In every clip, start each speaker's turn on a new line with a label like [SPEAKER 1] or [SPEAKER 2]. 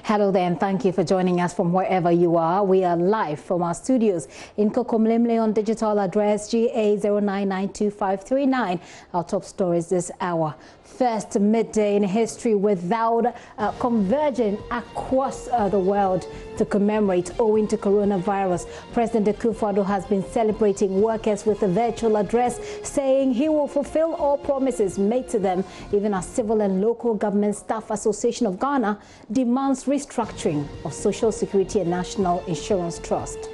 [SPEAKER 1] Hello there, and thank you for joining us from wherever you are. We are live from our studios in Kokomlemle on digital address GA09925539. Our top stories this hour. First midday in history without converging across the world to commemorate owing to coronavirus. President Akufo-Addo has been celebrating workers with a virtual address, saying he will fulfill all promises made to them, even as Civil and Local Government Staff Association of Ghana demands restructuring of Social Security and National Insurance Trust.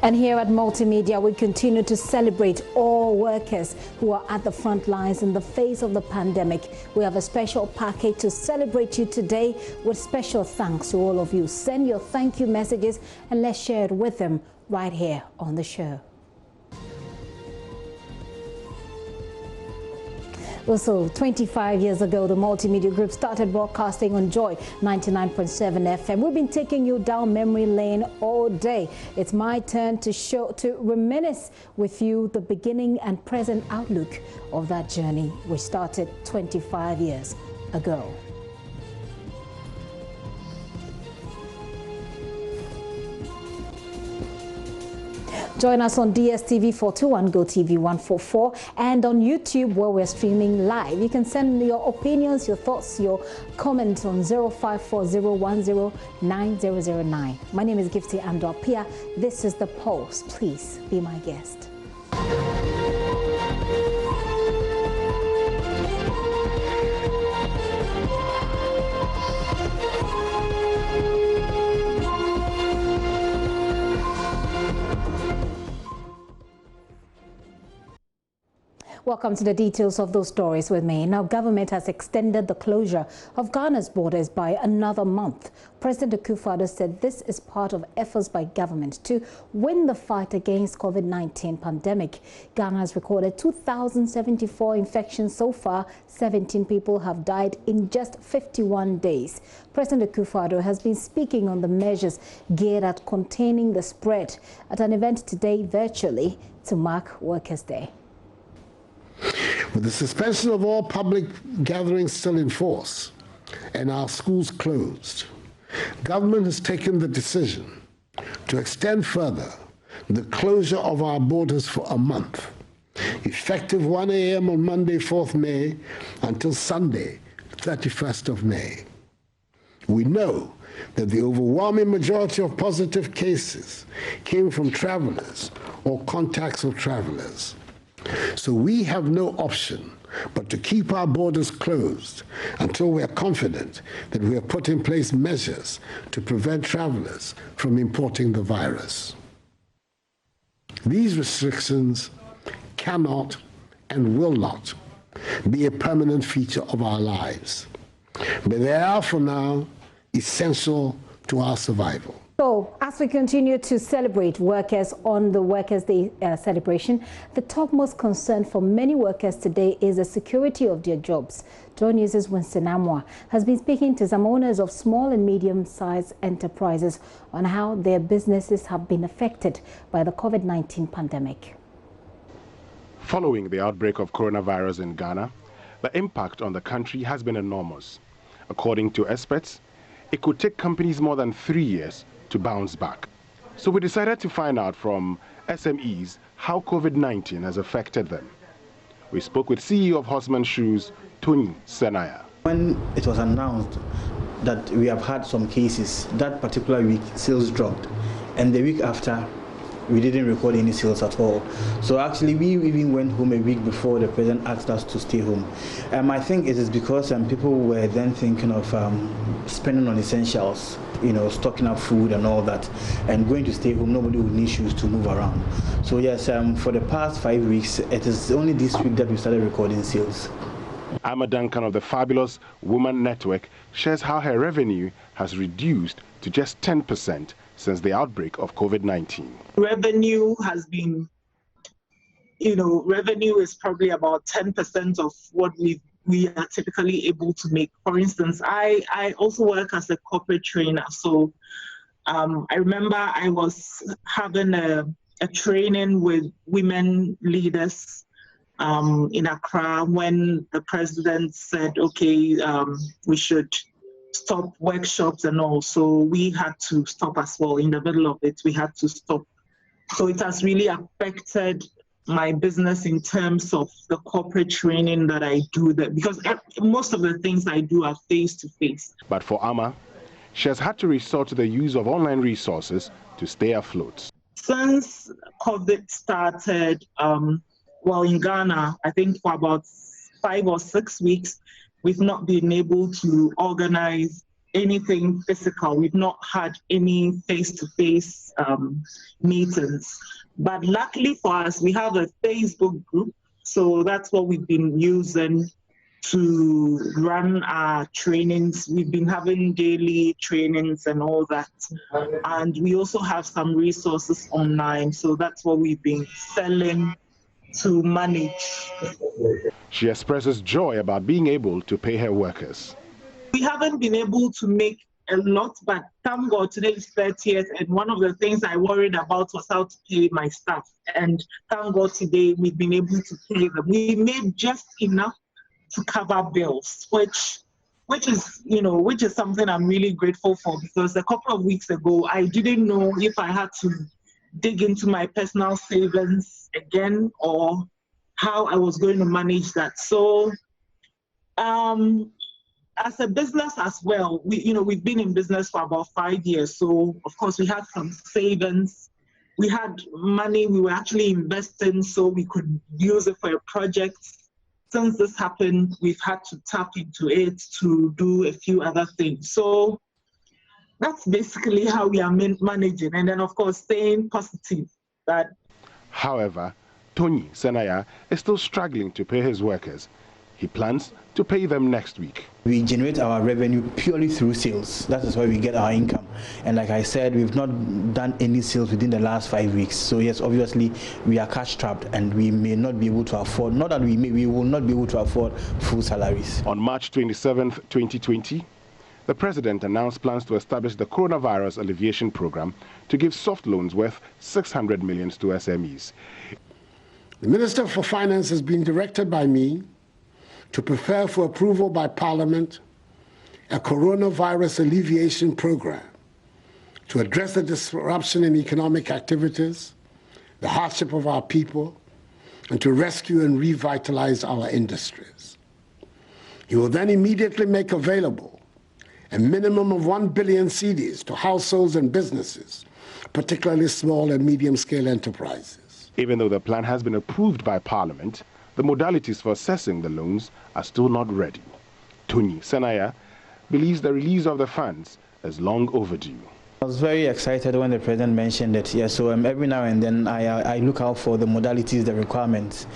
[SPEAKER 1] And here at Multimedia, we continue to celebrate all workers who are at the front lines in the face of the pandemic. We have a special package to celebrate you today with special thanks to all of you. Send your thank you messages and let's share it with them right here on the show. Also, 25 years ago, the Multimedia Group started broadcasting on Joy 99.7 FM. We've been taking you down memory lane all day. It's my turn to reminisce with you the beginning and present outlook of that journey, which started 25 years ago. Join us on DSTV 421, GoTV 144, and on YouTube where we're streaming live. You can send your opinions, your thoughts, your comments on 0540109009. My name is Gifty Andropia. This is The Pulse. Please be my guest. Welcome to the details of those stories with me. Now, government has extended the closure of Ghana's borders by another month. President Akufo-Addo said this is part of efforts by government to win the fight against COVID-19 pandemic. Ghana has recorded 2,074 infections so far. 17 people have died in just 51 days. President Akufo-Addo has been speaking on the measures geared at containing the spread at an event today virtually to mark Workers' Day.
[SPEAKER 2] With the suspension of all public gatherings still in force and our schools closed, government has taken the decision to extend further the closure of our borders for a month, effective 1 a.m. on Monday, 4th May, until Sunday, 31st of May. We know that the overwhelming majority of positive cases came from travelers or contacts of travelers. So we have no option but to keep our borders closed until we are confident that we have put in place measures to prevent travelers from importing the virus. These restrictions cannot and will not be a permanent feature of our lives, but they are for now essential to our survival.
[SPEAKER 1] So, as we continue to celebrate workers on the Workers' Day celebration, the topmost concern for many workers today is the security of their jobs. Joy News' Winston Amwa has been speaking to some owners of small and medium-sized enterprises on how their businesses have been affected by the COVID-19 pandemic.
[SPEAKER 3] Following the outbreak of coronavirus in Ghana, the impact on the country has been enormous. According to experts, it could take companies more than 3 years to bounce back. So we decided to find out from SMEs how COVID-19 has affected them. We spoke with CEO of Horseman Shoes, Tony Senaya.
[SPEAKER 4] When it was announced that we have had some cases, that particular week sales dropped, and the week after we didn't record any sales at all. So actually we even went home a week before the president asked us to stay home. I think it is because people were then thinking of spending on essentials, you know, stocking up food and all that, and going to stay home. Nobody would need shoes to move around. So yes, for the past 5 weeks, it is only this week that we started recording sales.
[SPEAKER 3] Amma Duncan of the Fabulous Woman Network shares how her revenue has reduced to just 10% since the outbreak of COVID-19.
[SPEAKER 5] Revenue has been, revenue is probably about 10% of what we are typically able to make. For instance, I also work as a corporate trainer. So I remember I was having a training with women leaders in Accra when the president said, okay, we should stop workshops and all. So we had to stop as well. In the middle of it, we had to stop. So it has really affected my business in terms of the corporate training that I do, because most of the things I do are face-to-face.
[SPEAKER 3] But for Amma, she has had to resort to the use of online resources to stay afloat.
[SPEAKER 5] Since COVID started, in Ghana, I think for about 5 or 6 weeks, we've not been able to organize anything physical. We've not had any face-to-face meetings. But luckily for us, we have a Facebook group. So that's what we've been using to run our trainings. We've been having daily trainings and all that. And we also have some resources online. So that's what we've been selling to manage.
[SPEAKER 3] She expresses joy about being able to pay her workers.
[SPEAKER 5] We haven't been able to make a lot, but thank God today is 30th, and one of the things I worried about was how to pay my staff. And thank God today we've been able to pay them. We made just enough to cover bills, which is something I'm really grateful for, because a couple of weeks ago I didn't know if I had to dig into my personal savings again or how I was going to manage that. So as a business as well, we've been in business for about 5 years. So of course we had some savings. We had money we were actually investing so we could use it for a project. Since this happened, we've had to tap into it to do a few other things. So that's basically how we are managing. And then of course staying positive.
[SPEAKER 3] However, Tony Senaya is still struggling to pay his workers. He plans to pay them next week.
[SPEAKER 4] We generate our revenue purely through sales. That is where we get our income. And like I said, we've not done any sales within the last 5 weeks. So yes, obviously we are cash trapped and we may not be able to afford, not that we will not be able to afford full salaries.
[SPEAKER 3] On March 27th, 2020, the president announced plans to establish the Coronavirus Alleviation Program to give soft loans worth 600 million to SMEs.
[SPEAKER 2] The Minister for Finance has been directed by me to prepare for approval by Parliament a coronavirus alleviation program to address the disruption in economic activities, the hardship of our people, and to rescue and revitalize our industries. He will then immediately make available a minimum of 1 billion cedis to households and businesses, particularly small and medium-scale enterprises.
[SPEAKER 3] Even though the plan has been approved by Parliament, the modalities for assessing the loans are still not ready. Tony Senaya believes the release of the funds is long overdue.
[SPEAKER 4] I was very excited when the president mentioned it. Yeah, so every now and then I look out for the modalities, the requirements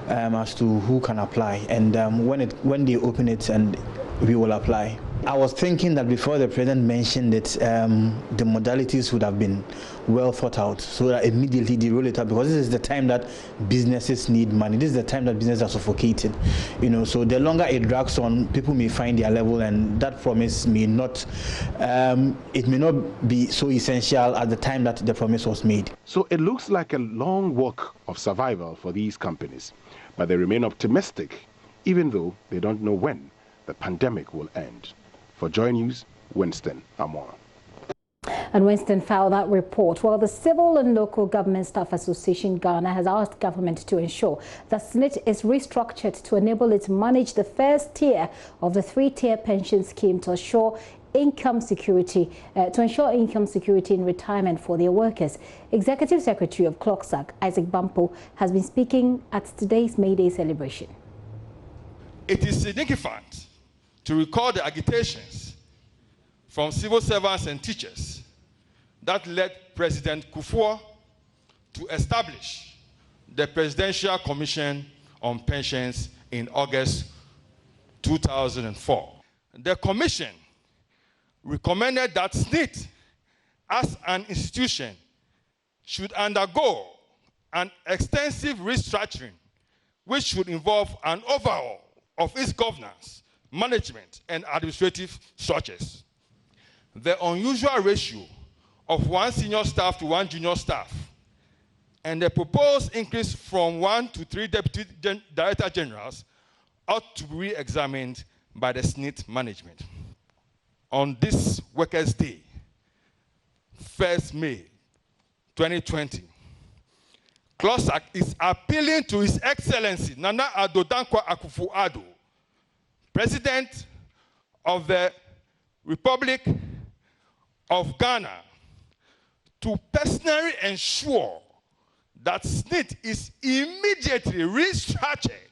[SPEAKER 4] as to who can apply, and when they open it, and we will apply. I was thinking that before the president mentioned it, the modalities would have been well thought out, so that immediately they roll it out, because this is the time that businesses need money. This is the time that businesses are suffocated. So the longer it drags on, people may find their level, and that promise may not, it may not be so essential at the time that the promise was made.
[SPEAKER 3] So it looks like a long walk of survival for these companies, but they remain optimistic, even though they don't know when the pandemic will end. For Joy News, Winston Amor.
[SPEAKER 1] And Winston filed that report. Well, the Civil and Local Government Staff Association Ghana has asked government to ensure that SNIT is restructured to enable it to manage the first tier of the 3-tier pension scheme to ensure income security in retirement for their workers. Executive Secretary of CLOGSAG, Isaac Bampo, has been speaking at today's May Day celebration.
[SPEAKER 6] It is significant to recall the agitations from civil servants and teachers that led President Kufuor to establish the Presidential Commission on Pensions in August 2004. The Commission recommended that SSNIT, as an institution, should undergo an extensive restructuring, which should involve an overhaul of its governance, management, and administrative structures. The unusual ratio of 1 senior staff to 1 junior staff, and the proposed increase from 1 to 3 deputy director generals ought to be re-examined by the SSNIT management. On this Workers' Day, 1st May 2020, CLOSAC is appealing to His Excellency Nana Addo Dankwa Akufo-Addo, President of the Republic of Ghana, to personally ensure that SSNIT is immediately restructured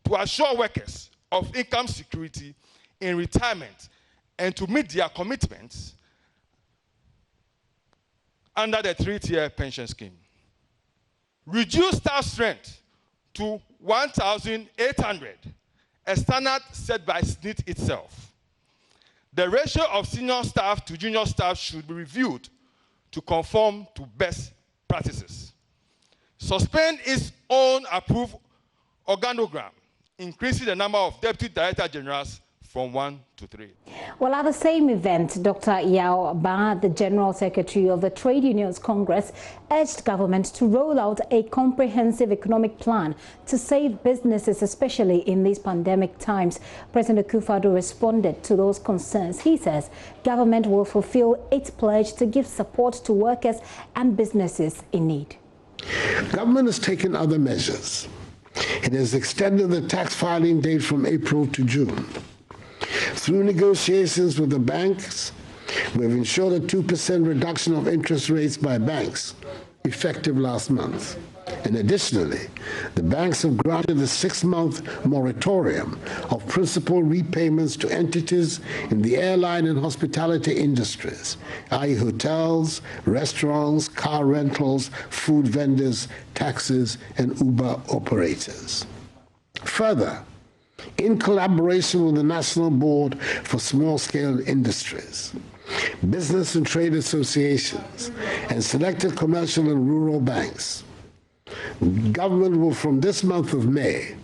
[SPEAKER 6] to assure workers of income security in retirement and to meet their commitments under the 3-tier pension scheme. Reduce staff strength to 1,800, a standard set by SSNIT itself. The ratio of senior staff to junior staff should be reviewed to conform to best practices. Suspend its own approved organogram, increasing the number of deputy director generals from 1 to 3.
[SPEAKER 1] Well, at the same event, Dr. Yao Ba, the General Secretary of the Trade Unions Congress, urged government to roll out a comprehensive economic plan to save businesses, especially in these pandemic times. President Akufo-Addo responded to those concerns. He says government will fulfill its pledge to give support to workers and businesses in need.
[SPEAKER 2] Government has taken other measures. It has extended the tax filing date from April to June. Through negotiations with the banks, we have ensured a 2% reduction of interest rates by banks, effective last month. And additionally, the banks have granted a 6-month moratorium of principal repayments to entities in the airline and hospitality industries, i.e. hotels, restaurants, car rentals, food vendors, taxis, and Uber operators. Further, in collaboration with the National Board for Small-Scale Industries, business and trade associations, and selected commercial and rural banks, government will, from this month of May,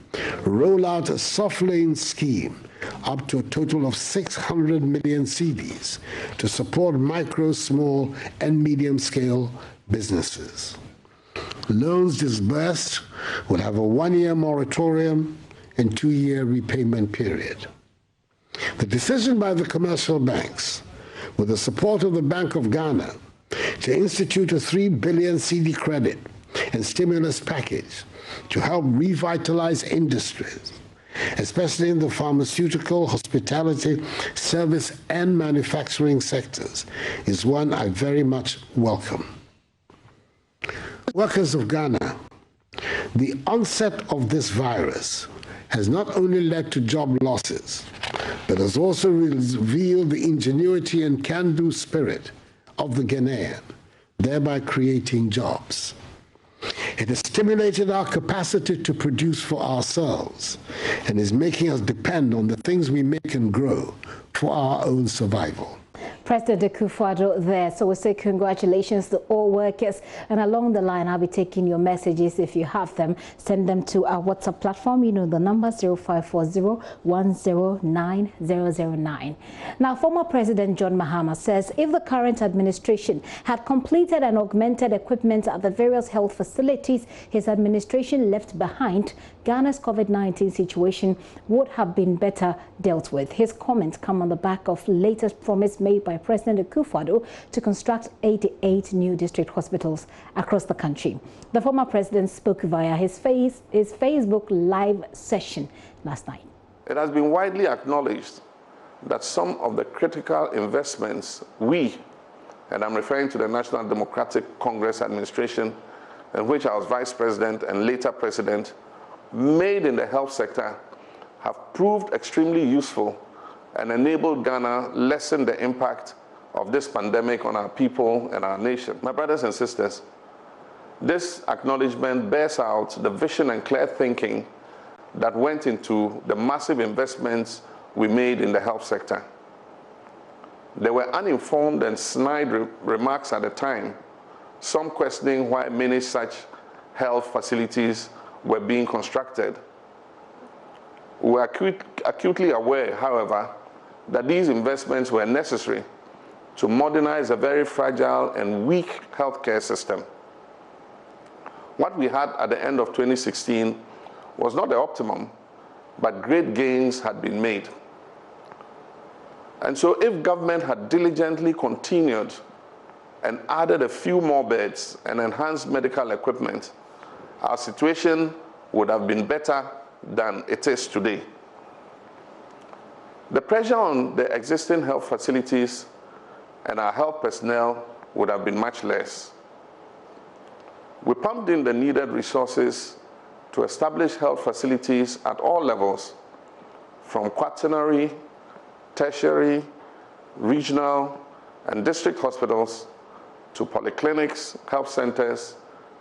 [SPEAKER 2] roll out a soft lane scheme up to a total of 600 million cedis to support micro, small, and medium-scale businesses. Loans disbursed will have a 1-year moratorium and 2-year repayment period. The decision by the commercial banks, with the support of the Bank of Ghana, to institute a 3 billion cedi credit and stimulus package to help revitalize industries, especially in the pharmaceutical, hospitality, service, and manufacturing sectors, is one I very much welcome. Workers of Ghana, the onset of this virus has not only led to job losses, but has also revealed the ingenuity and can-do spirit of the Ghanaian, thereby creating jobs. It has stimulated our capacity to produce for ourselves and is making us depend on the things we make and grow for our own survival.
[SPEAKER 1] President Akufo-Addo there. So we say congratulations to all workers. And along the line, I'll be taking your messages. If you have them, send them to our WhatsApp platform. You know the number 0540-109-009. Now, former President John Mahama says if the current administration had completed and augmented equipment at the various health facilities his administration left behind, Ghana's COVID-19 situation would have been better dealt with. His comments come on the back of latest promise made by President Akufo-Addo to construct 88 new district hospitals across the country. The former president spoke via his Facebook live session last night.
[SPEAKER 7] It has been widely acknowledged that some of the critical investments and I'm referring to the National Democratic Congress administration, in which I was vice president and later president, made in the health sector have proved extremely useful and enabled Ghana lessen the impact of this pandemic on our people and our nation. My brothers and sisters, this acknowledgement bears out the vision and clear thinking that went into the massive investments we made in the health sector. There were uninformed and snide remarks at the time, some questioning why many such health facilities were being constructed. We were acutely aware, however, that these investments were necessary to modernize a very fragile and weak healthcare system. What we had at the end of 2016 was not the optimum, but great gains had been made. And so if government had diligently continued and added a few more beds and enhanced medical equipment, our situation would have been better than it is today. The pressure on the existing health facilities and our health personnel would have been much less. We pumped in the needed resources to establish health facilities at all levels, from quaternary, tertiary, regional, and district hospitals to polyclinics, health centers,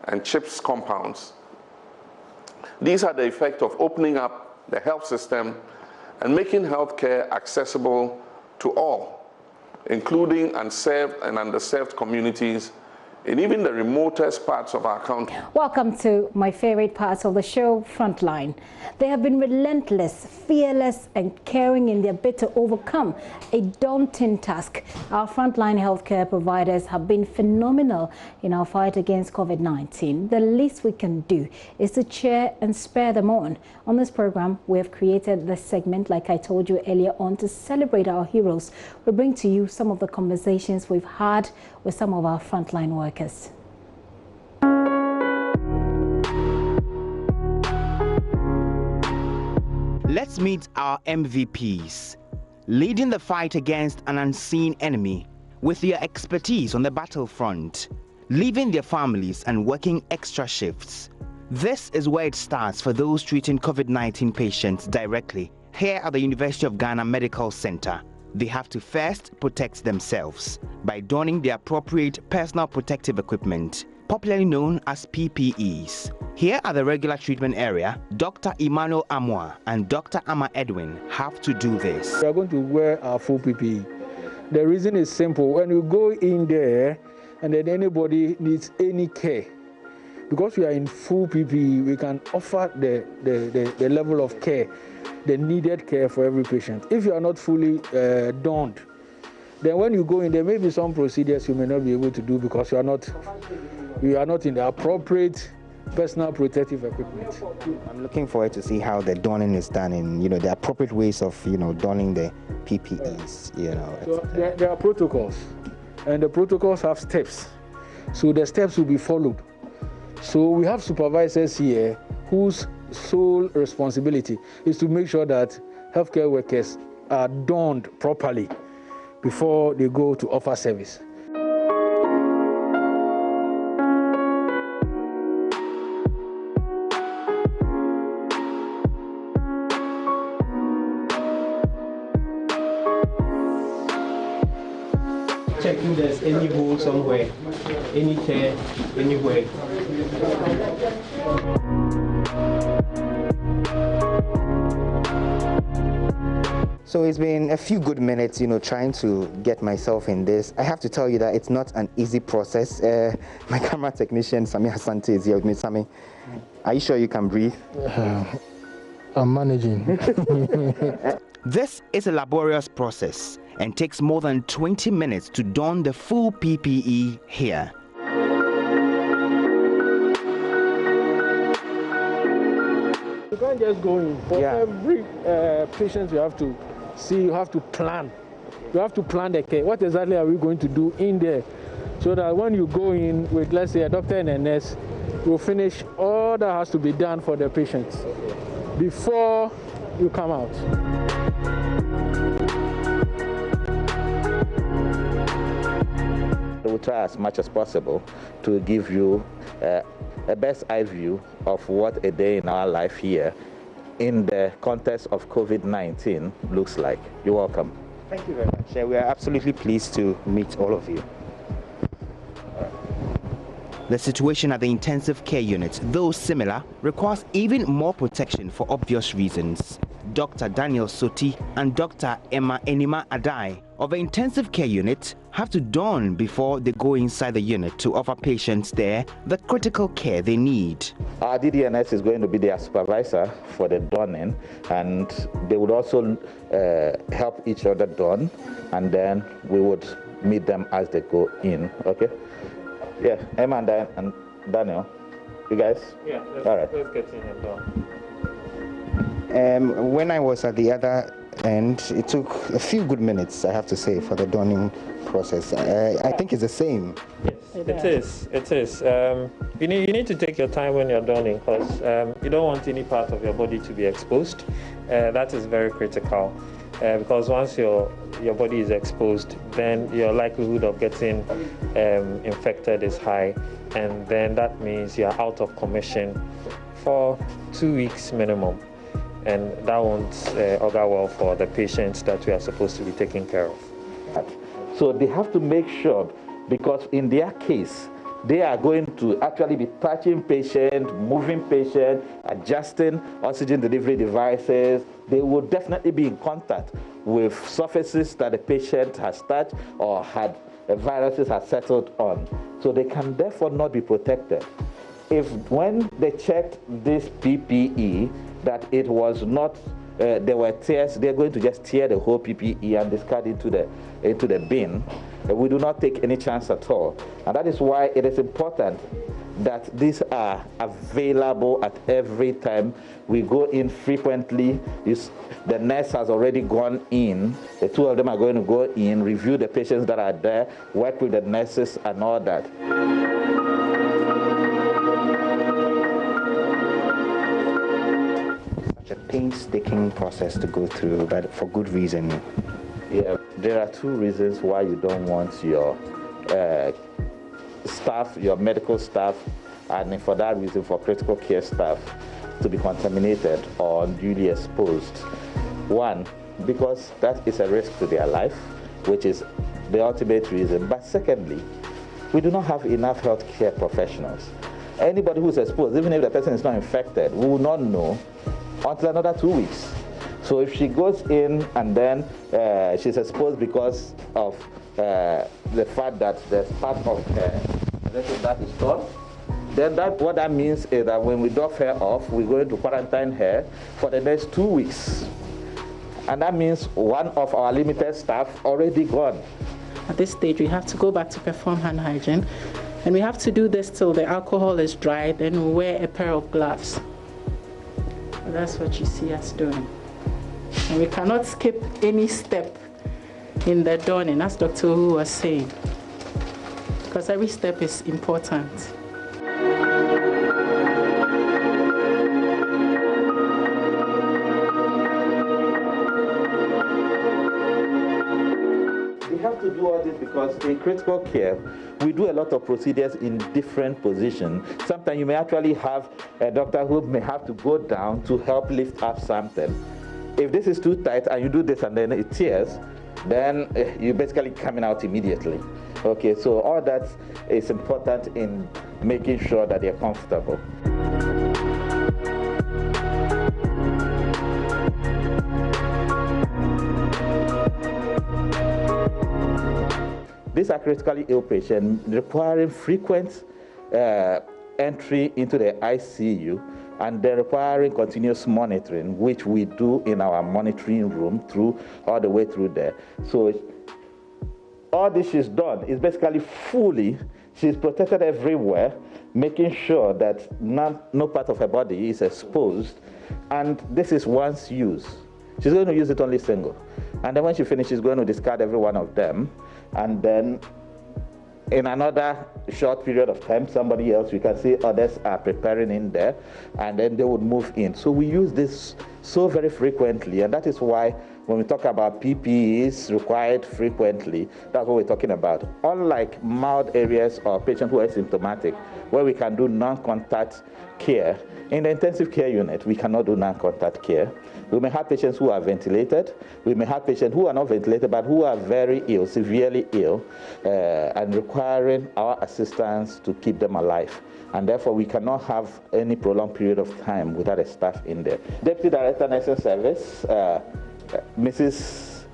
[SPEAKER 7] and CHIPS compounds. These had the effect of opening up the health system and making healthcare accessible to all, including unserved and underserved communities in even the remotest parts of our country.
[SPEAKER 1] Welcome to my favorite parts of the show, Frontline. They have been relentless, fearless, and caring in their bid to overcome a daunting task. Our frontline healthcare providers have been phenomenal in our fight against COVID-19. The least we can do is to cheer and spur them on. On this program, we have created this segment, like I told you earlier on, to celebrate our heroes. We bring to you some of the conversations we've had with some of our frontline workers.
[SPEAKER 8] Let's meet our MVPs, leading the fight against an unseen enemy with their expertise on the battlefront, leaving their families and working extra shifts. This is where it starts for those treating COVID-19 patients directly here at the University of Ghana Medical Center. They have to first protect themselves by donning the appropriate personal protective equipment, popularly known as PPEs. Here at the regular treatment area, Dr. Emmanuel Amoa and Dr. Ama Edwin have to do this.
[SPEAKER 9] We are going to wear our full PPE. The reason is simple. When you go in there and then anybody needs any care, because we are in full PPE, we can offer the level of care, the needed care for every patient. If you are not fully donned, then when you go in, there may be some procedures you may not be able to do because you are not in the appropriate personal protective equipment.
[SPEAKER 8] I'm looking forward to see how the donning is done in, the appropriate ways of, donning the PPEs,
[SPEAKER 9] So there are protocols, and the protocols have steps. So the steps will be followed. So we have supervisors here whose sole responsibility is to make sure that healthcare workers are donned properly before they go to offer service.
[SPEAKER 4] Checking there's any hole somewhere, any tear, anywhere.
[SPEAKER 8] So it's been a few good minutes, trying to get myself in this. I have to tell you that it's not an easy process. My camera technician, Sami Asante, is here with me. Sami, are you sure you can breathe?
[SPEAKER 9] I'm managing.
[SPEAKER 8] This is a laborious process and takes more than 20 minutes to don the full PPE here.
[SPEAKER 9] You can't just go in. For every patient you have to see, you have to plan. You have to plan the care. What exactly are we going to do in there? So that when you go in with, let's say, a doctor and a nurse, you'll finish all that has to be done for the patients before you come out.
[SPEAKER 10] We will try as much as possible to give you a best eye view of what a day in our life here in the context of COVID-19 looks like. You're welcome.
[SPEAKER 8] Thank you very much. We are absolutely pleased to meet all of you. The situation at the intensive care unit, though similar, requires even more protection for obvious reasons. Dr. Daniel Soti and Dr. Emma Enima Adai of the intensive care unit have to don before they go inside the unit to offer patients there the critical care they need.
[SPEAKER 10] Our DDNS is going to be their supervisor for the donning, and they would also help each other don, and then we would meet them as they go in. Okay? Yeah, Emma and Daniel, you guys?
[SPEAKER 11] Yeah, let's get in and don.
[SPEAKER 12] When I was at the other end, it took a few good minutes, I have to say, for the donning process. I think it's the same.
[SPEAKER 11] Yes, it is. You need to take your time when you're donning, because you don't want any part of your body to be exposed. That is very critical, because once your body is exposed, then your likelihood of getting infected is high, and then that means you're out of commission for 2 weeks minimum. And that won't augur well for the patients that we are supposed to be taking care of.
[SPEAKER 10] So they have to make sure, because in their case, they are going to actually be touching patients, moving patients, adjusting oxygen delivery devices. They will definitely be in contact with surfaces that the patient has touched or had viruses have settled on. So they can therefore not be protected. If when they checked this PPE, that it was not, there were tears, they're going to just tear the whole PPE and discard into the bin. We do not take any chance at all. And that is why it is important that these are available at every time. We go in frequently. The nurse has already gone in. The two of them are going to go in, review the patients that are there, work with the nurses and all that.
[SPEAKER 12] A painstaking process to go through, but for good reason.
[SPEAKER 10] Yeah, there are two reasons why you don't want your staff, your medical staff, and for that reason, for critical care staff to be contaminated or unduly exposed. One, because that is a risk to their life, which is the ultimate reason. But secondly, we do not have enough healthcare professionals. Anybody who is exposed, even if the person is not infected, we will not know until another 2 weeks. So if she goes in and then she's exposed because of the fact that there's part of her that is torn, then what that means is that when we doff her off, we're going to quarantine her for the next 2 weeks. And that means one of our limited staff already gone.
[SPEAKER 13] At this stage, we have to go back to perform hand hygiene, and we have to do this till the alcohol is dry, then we wear a pair of gloves. That's what you see us doing. And we cannot skip any step in the donning, as Dr. Hu was saying, because every step is important.
[SPEAKER 10] We have to do all this because in critical care, we do a lot of procedures in different positions. Sometimes you may actually have a doctor who may have to go down to help lift up something. If this is too tight and you do this and then it tears, then you're basically coming out immediately. Okay, so all that is important in making sure that they're comfortable. These are critically ill patients requiring frequent entry into the ICU, and they're requiring continuous monitoring, which we do in our monitoring room all the way through there. So all this she's done is basically she's protected everywhere, making sure that no part of her body is exposed, and this is once use. She's going to use it only single. And then when she finishes, she's going to discard every one of them. And then in another short period of time, somebody else, you can see others are preparing in there, and then they would move in. So we use this so very frequently, and that is why when we talk about PPEs required frequently, that's what we're talking about. Unlike mild areas or patients who are asymptomatic, where we can do non-contact care, in the intensive care unit, we cannot do non-contact care. We may have patients who are ventilated. We may have patients who are not ventilated, but who are very ill, severely ill, and requiring our assistance to keep them alive. And therefore, we cannot have any prolonged period of time without a staff in there. Deputy Director Nursing Service, Mrs.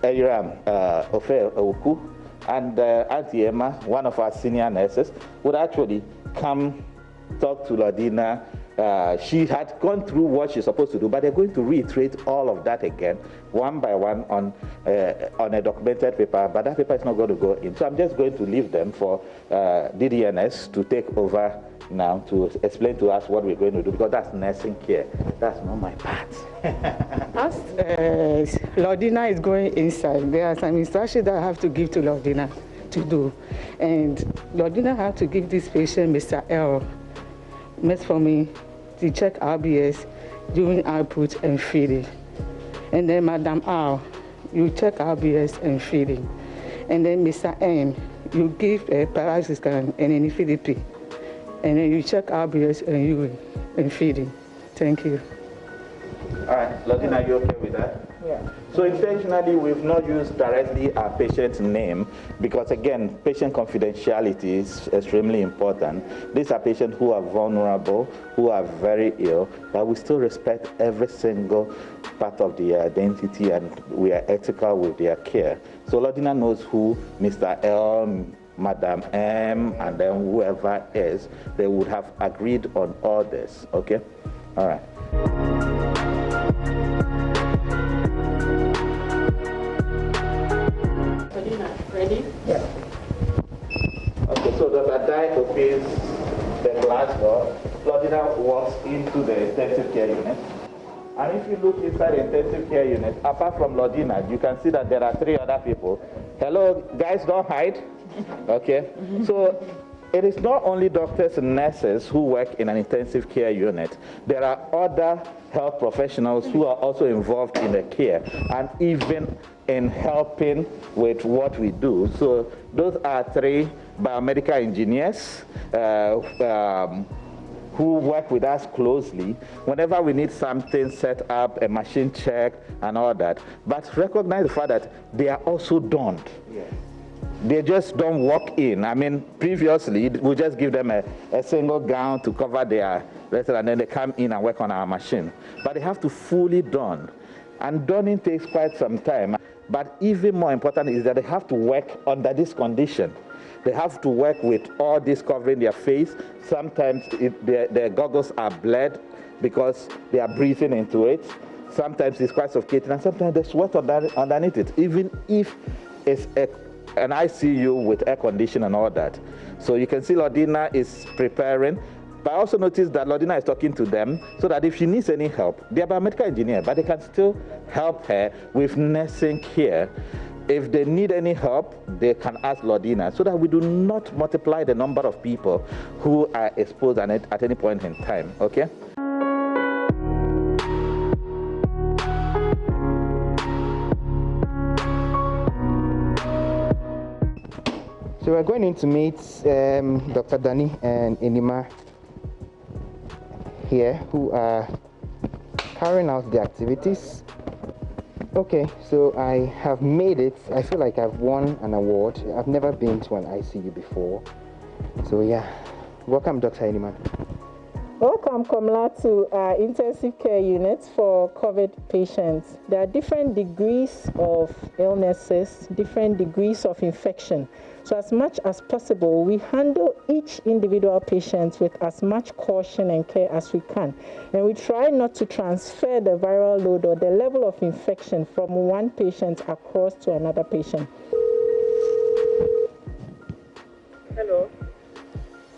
[SPEAKER 10] Eyiram Ofe Oku, and Auntie Emma, one of our senior nurses, would actually come talk to Lordina. She had gone through what she's supposed to do, but they're going to reiterate all of that again, one by one, on a documented paper, but that paper is not going to go in. So I'm just going to leave them for DDNS to take over now to explain to us what we're going to do, because that's nursing care. That's not my part.
[SPEAKER 14] As Lordina is going inside, there are some instructions that I have to give to Lordina to do. And Lordina have to give this patient, Mr. L, metformin, to check RBS, doing output and feeding. And then Madam R, you check RBS and feeding. And then Mr. M, you give a paralysis scan and an FDP. And then you check RBS and urine and feeding. Thank you.
[SPEAKER 10] All right, Lordina, are you okay with that?
[SPEAKER 14] Yeah.
[SPEAKER 10] So intentionally, we've not used directly our patient's name because, again, patient confidentiality is extremely important. These are patients who are vulnerable, who are very ill, but we still respect every single part of their identity and we are ethical with their care. So Lordina knows who Mr. L, Madam M, and then whoever is, they would have agreed on all this, okay? All right.
[SPEAKER 14] Ready?
[SPEAKER 10] Yeah. Okay, so Dr. Dai opens the glass door. Lordina walks into the intensive care unit. And if you look inside the intensive care unit, apart from Lordina, you can see that there are 3 other people. Hello, guys, don't hide. Okay? So it is not only doctors and nurses who work in an intensive care unit. There are other health professionals who are also involved in the care and even in helping with what we do. So those are 3 biomedical engineers who work with us closely whenever we need something set up, a machine check and all that. But recognize the fact that they are also donned. Yes. They just don't walk in. I mean, previously, we just give them a single gown to cover their vessel, and then they come in and work on our machine. But they have to fully don. And donning takes quite some time. But even more important is that they have to work under this condition. They have to work with all this covering their face. Sometimes their goggles are blurred because they are breathing into it. Sometimes it's quite suffocating, and sometimes there's sweat underneath it, even if it's an ICU with air conditioning and all that. So you can see Lordina is preparing. But I also noticed that Lordina is talking to them so that if she needs any help, they are biomedical engineer, but they can still help her with nursing care. If they need any help, they can ask Lordina so that we do not multiply the number of people who are exposed at any point in time, okay?
[SPEAKER 12] So we're going in to meet Dr. Danny and Inima here, who are carrying out the activities. Okay, so I have made it. I feel like I've won an award. I've never been to an ICU before. So yeah, welcome Dr. Inima.
[SPEAKER 13] Welcome, Komla, to our intensive care units for COVID patients. There are different degrees of illnesses, different degrees of infection. So as much as possible, we handle each individual patient with as much caution and care as we can. And we try not to transfer the viral load or the level of infection from one patient across to another patient.
[SPEAKER 14] Hello.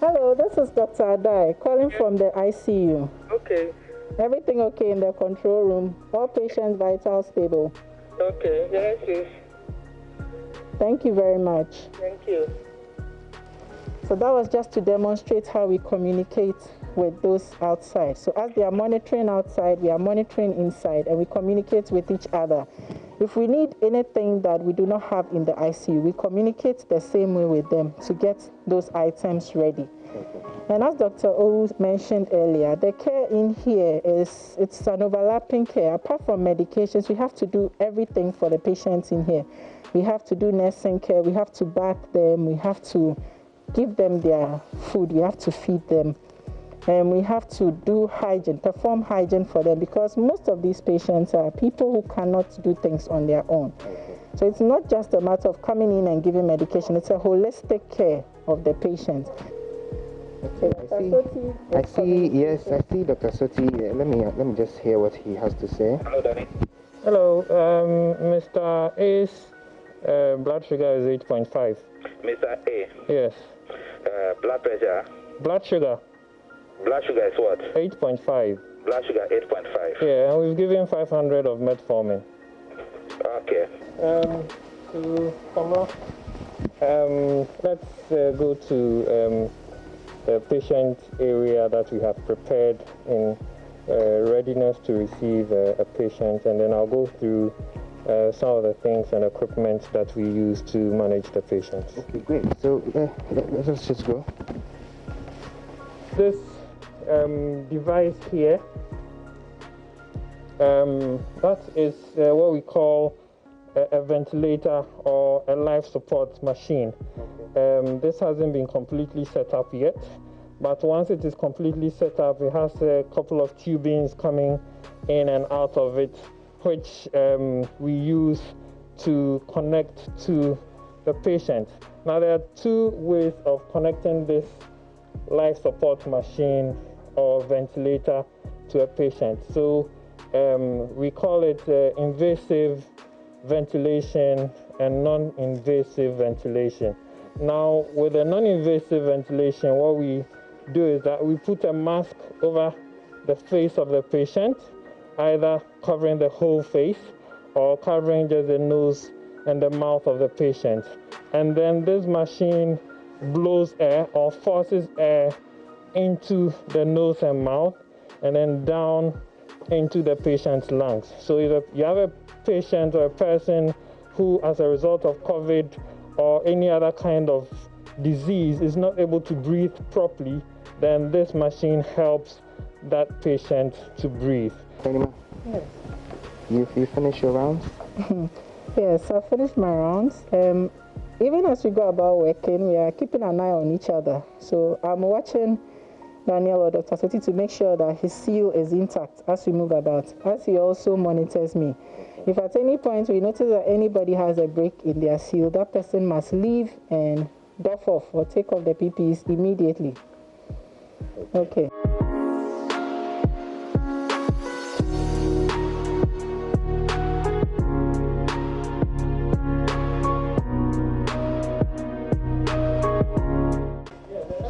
[SPEAKER 13] Hello, this is Dr. Adai calling from the ICU.
[SPEAKER 14] Okay.
[SPEAKER 13] Everything okay in the control room? All patients vital stable?
[SPEAKER 14] Okay, yes, yes.
[SPEAKER 13] Thank you very much.
[SPEAKER 14] Thank you.
[SPEAKER 13] So that was just to demonstrate how we communicate with those outside. So as they are monitoring outside, we are monitoring inside, and we communicate with each other. If we need anything that we do not have in the ICU, we communicate the same way with them to get those items ready. And as Dr. O mentioned earlier, the care in here it's an overlapping care. Apart from medications, we have to do everything for the patients in here. We have to do nursing care, we have to bath them, we have to give them their food, we have to feed them, and we have to do hygiene, perform hygiene for them, because most of these patients are people who cannot do things on their own. So it's not just a matter of coming in and giving medication, it's a holistic care of the patient. Okay,
[SPEAKER 12] I see Dr. Soti. Let me just hear what he has to say.
[SPEAKER 11] Hello, Danny. Hello, Mr. A's blood sugar is 8.5.
[SPEAKER 15] Mr. A?
[SPEAKER 11] Yes.
[SPEAKER 15] Blood pressure?
[SPEAKER 11] Blood sugar.
[SPEAKER 15] Blood sugar is what?
[SPEAKER 11] 8.5.
[SPEAKER 15] Blood sugar 8.5.
[SPEAKER 11] Yeah, and we've given 500 of metformin.
[SPEAKER 15] Okay.
[SPEAKER 11] So, Kamala, let's go to the patient area that we have prepared in readiness to receive a patient, and then I'll go through some of the things and equipment that we use to manage the patients.
[SPEAKER 12] Okay, great. So let's just go.
[SPEAKER 11] This device here, that is what we call a ventilator or a life support machine. This hasn't been completely set up yet, but once it is completely set up, it has a couple of tubings coming in and out of it, which we use to connect to the patient. Now, there are two ways of connecting this life support machine or ventilator to a patient. So we call it invasive ventilation and non-invasive ventilation. Now, with the non-invasive ventilation, what we do is that we put a mask over the face of the patient, either covering the whole face or covering just the nose and the mouth of the patient. And then this machine blows air or forces air into the nose and mouth and then down into the patient's lungs. So if you have a patient or a person who, as a result of COVID or any other kind of disease, is not able to breathe properly, then this machine helps that patient to breathe.
[SPEAKER 12] Yes. You finished your rounds?
[SPEAKER 13] Yes, I finished my rounds. Even as we go about working, we are keeping an eye on each other. So I'm watching Daniel or Dr. Soti to make sure that his seal is intact as we move about, as he also monitors me. If at any point we notice that anybody has a break in their seal, that person must leave and doff off or take off the PPEs immediately. Okay.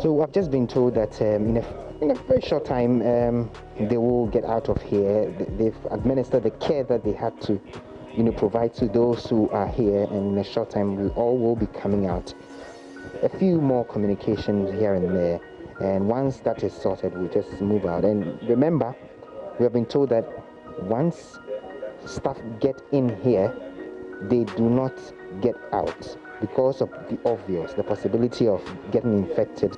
[SPEAKER 12] So I've just been told that in a very short time they will get out of here. They've administered the care that they had to, provide to those who are here, and in a short time we all will be coming out. A few more communications here and there, and once that is sorted, we'll just move out. And remember, we have been told that once staff get in here, they do not get out because of the obvious, the possibility of getting infected.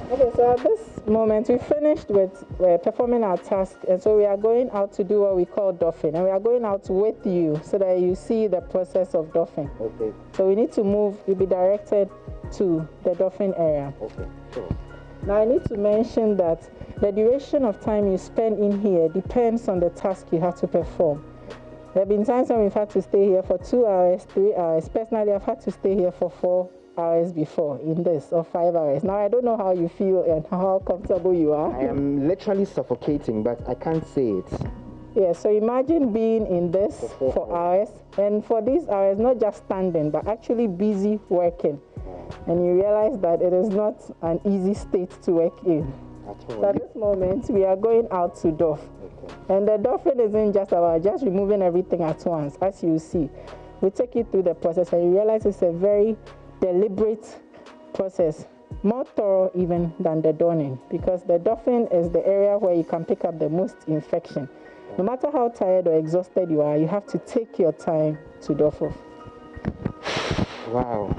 [SPEAKER 13] Okay, so at this moment we finished with performing our task, and so we are going out to do what we call doffing, and we are going out with you so that you see the process of doffing.
[SPEAKER 12] Okay.
[SPEAKER 13] So we need to move, you'll be directed to the doffing area.
[SPEAKER 12] Okay, sure.
[SPEAKER 13] Now I need to mention that the duration of time you spend in here depends on the task you have to perform. There have been times when we've had to stay here for 2 hours, 3 hours. Personally, I've had to stay here for 4 hours before in this, or 5 hours. Now, I don't know how you feel and how comfortable you are.
[SPEAKER 12] I am literally suffocating, but I can't say it.
[SPEAKER 13] Yeah, so imagine being in this for hours, and for these hours, not just standing, but actually busy working. And you realize that it is not an easy state to work in. So at this moment, we are going out to doff. And the doffing isn't just about just removing everything at once, as you see. We take you through the process, and you realize it's a very deliberate process more thorough even than the donning, because the doffing is the area where you can pick up the most infection. No matter how tired or exhausted you are, you have to take your time to doff off.
[SPEAKER 12] Wow.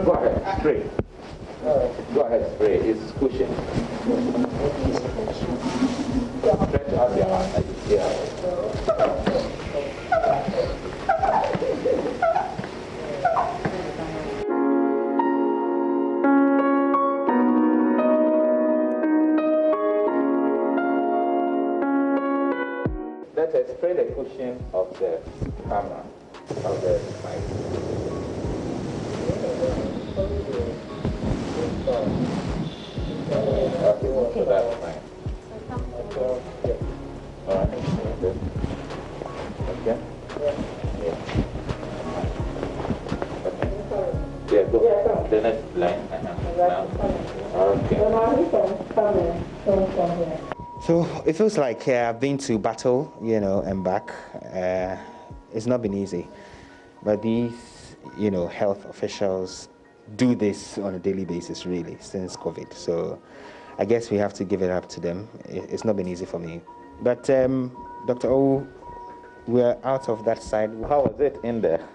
[SPEAKER 10] Go ahead, spray. Go ahead, spray. It's pushing. Stretch out your hand like it's here. Let us spray the cushion of the camera, of the mic. Okay, so that's fine. All right. Okay. Yeah. Okay. Yeah, go. The next line. Okay.
[SPEAKER 8] So it feels like I've been to battle, and back. It's not been easy, but these, health officials do this on a daily basis, really, since COVID. So I guess we have to give it up to them. It's not been easy for me. But Dr. O, we're out of that side.
[SPEAKER 10] How was it in there?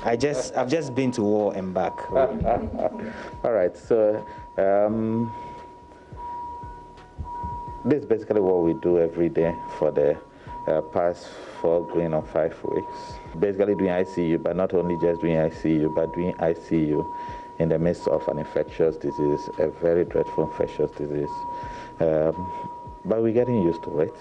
[SPEAKER 8] I've just been to war and back. Really.
[SPEAKER 10] All right, so this is basically what we do every day for the past 4 going on 5 weeks. Basically doing ICU, but not only just doing ICU, but doing ICU in the midst of an infectious disease, a very dreadful infectious disease. But we're getting used to it.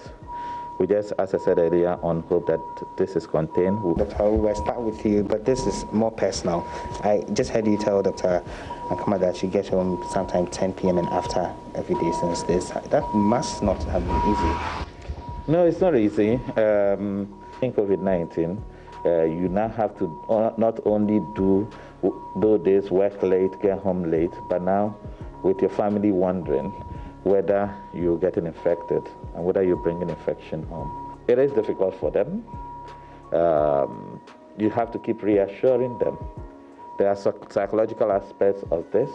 [SPEAKER 10] We just, as I said earlier, on hope that this is contained.
[SPEAKER 8] Dr. O, we'll start with you, but this is more personal. I just heard you tell Dr. Ankama that you get home sometime 10 p.m. and after every day since this. That must not have been easy.
[SPEAKER 10] No, it's not easy. In COVID-19, you now have to not only do days, work late, get home late, but now with your family wondering whether you're getting infected and whether you're bringing infection home. It is difficult for them. You have to keep reassuring them. There are psychological aspects of this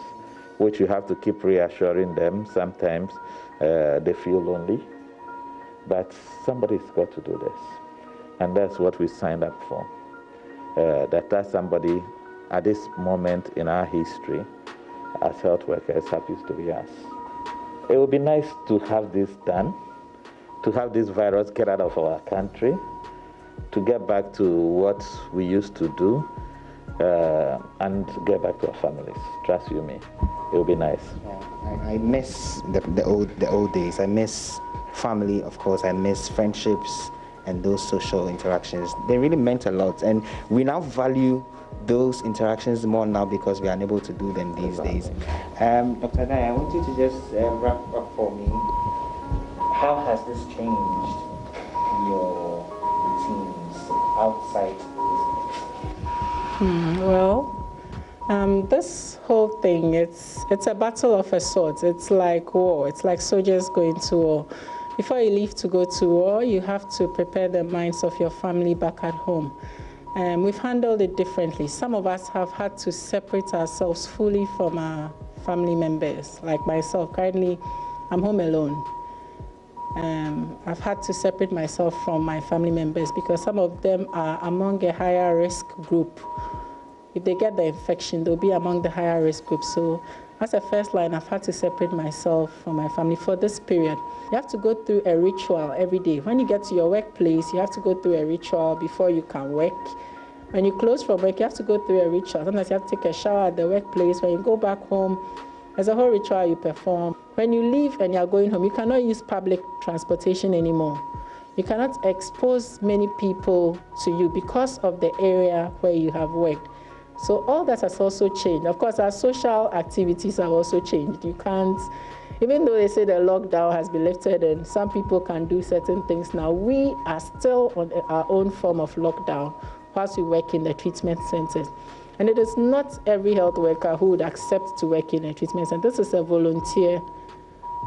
[SPEAKER 10] which you have to keep reassuring them. Sometimes they feel lonely, but somebody's got to do this. And that's what we signed up for. That somebody at this moment in our history as health workers happens to be us. It would be nice to have this done, to have this virus get out of our country, to get back to what we used to do, and get back to our families. Trust you me, it will be nice.
[SPEAKER 8] Yeah, I miss the old days. I miss family, of course. I miss friendships and those social interactions. They really meant a lot, and we now value those interactions more now because we are unable to do them these days. Dr. Nai, I want you to just wrap up for me. How has this changed your routines outside
[SPEAKER 13] business? This whole thing, it's a battle of a sort. It's like war. It's like soldiers going to war. Before you leave to go to war, you have to prepare the minds of your family back at home. We've handled it differently. Some of us have had to separate ourselves fully from our family members. Like myself, currently I'm home alone. I've had to separate myself from my family members because some of them are among a higher risk group. If they get the infection, they'll be among the higher risk group. So as a first line, I've had to separate myself from my family for this period. You have to go through a ritual every day. When you get to your workplace, you have to go through a ritual before you can work. When you close from work, you have to go through a ritual. Sometimes you have to take a shower at the workplace. When you go back home, there's a whole ritual you perform. When you leave and you're going home, you cannot use public transportation anymore. You cannot expose many people to you because of the area where you have worked. So all that has also changed. Of course, our social activities have also changed. You can't even though they say the lockdown has been lifted and some people can do certain things now, we are still on our own form of lockdown whilst we work in the treatment centers. And it is not every health worker who would accept to work in a treatment center. This is a volunteer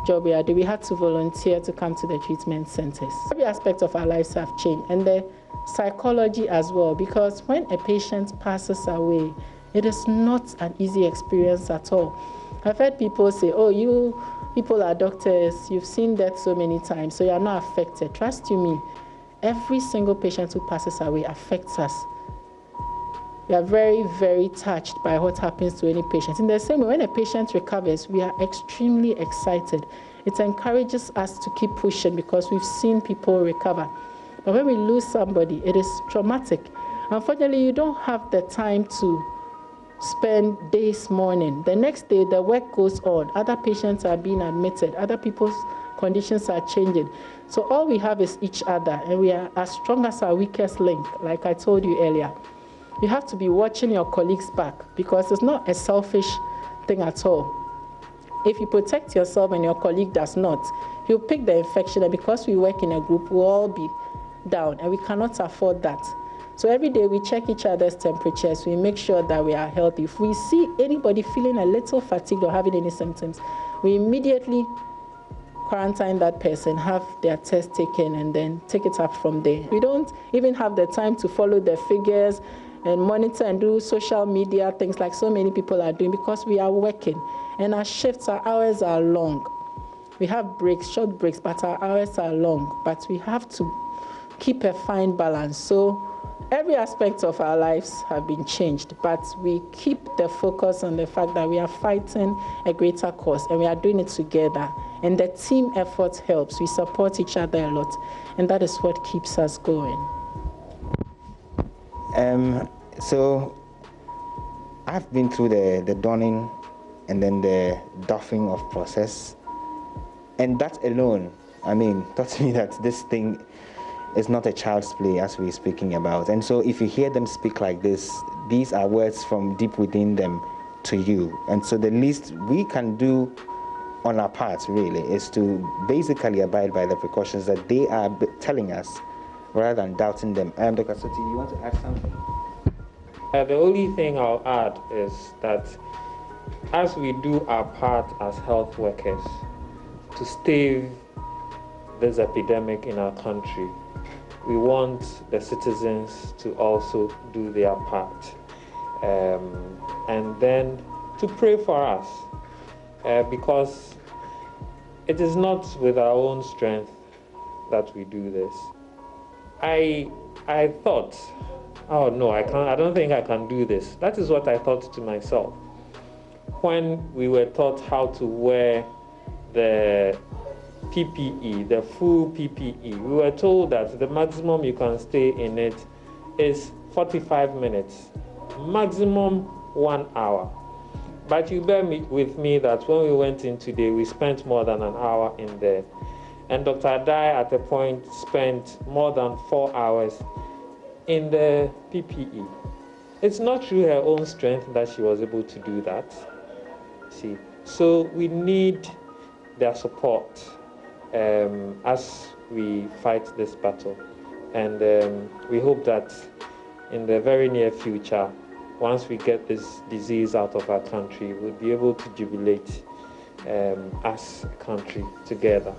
[SPEAKER 13] job we are doing. We had to volunteer to come to the treatment centers. Every aspect of our lives have changed, and the psychology as well, because when a patient passes away, it is not an easy experience at all. I've heard people say, oh, you people are doctors, you've seen death so many times, so you are not affected. Trust you me, every single patient who passes away affects us. We are very, very touched by what happens to any patient. In the same way, when a patient recovers, we are extremely excited. It encourages us to keep pushing because we've seen people recover. But when we lose somebody, it is traumatic. Unfortunately, you don't have the time to spend days mourning. The next day, the work goes on. Other patients are being admitted. Other people's conditions are changing. So all we have is each other, and we are as strong as our weakest link, like I told you earlier. You have to be watching your colleagues back because it's not a selfish thing at all. If you protect yourself and your colleague does not, he'll pick the infection, and because we work in a group, we'll all be down, and we cannot afford that. So every day we check each other's temperatures, we make sure that we are healthy. If we see anybody feeling a little fatigued or having any symptoms, we immediately quarantine that person, have their test taken, and then take it up from there. We don't even have the time to follow the figures and monitor and do social media things like so many people are doing because we are working, and our shifts, our hours are long. We have breaks, short breaks, but our hours are long, but we have to keep a fine balance. So every aspect of our lives have been changed, but we keep the focus on the fact that we are fighting a greater cause, and we are doing it together, and the team effort helps. We support each other a lot, and that is what keeps us going.
[SPEAKER 12] So I've been through the donning and then the doffing of process, and that alone, I mean, taught me that this thing is not a child's play, as we're speaking about. And so if you hear them speak like this, these are words from deep within them to you. And so the least we can do on our part, really, is to basically abide by the precautions that they are telling us, rather than doubting them. Dr. Soti, you want to add something?
[SPEAKER 11] The only thing I'll add is that as we do our part as health workers to stave this epidemic in our country, we want the citizens to also do their part, and then to pray for us, because it is not with our own strength that we do this. I thought, oh no, I don't think I can do this. That is what I thought to myself when we were taught how to wear the PPE, the full PPE. We were told that the maximum you can stay in it is 45 minutes, maximum 1 hour. But you bear with me that when we went in today, we spent more than an hour in there. And Dr. Adai at a point spent more than 4 hours in the PPE. It's not through her own strength that she was able to do that. See, so we need their support as we fight this battle. And we hope that in the very near future, once we get this disease out of our country, we'll be able to jubilate as a country together.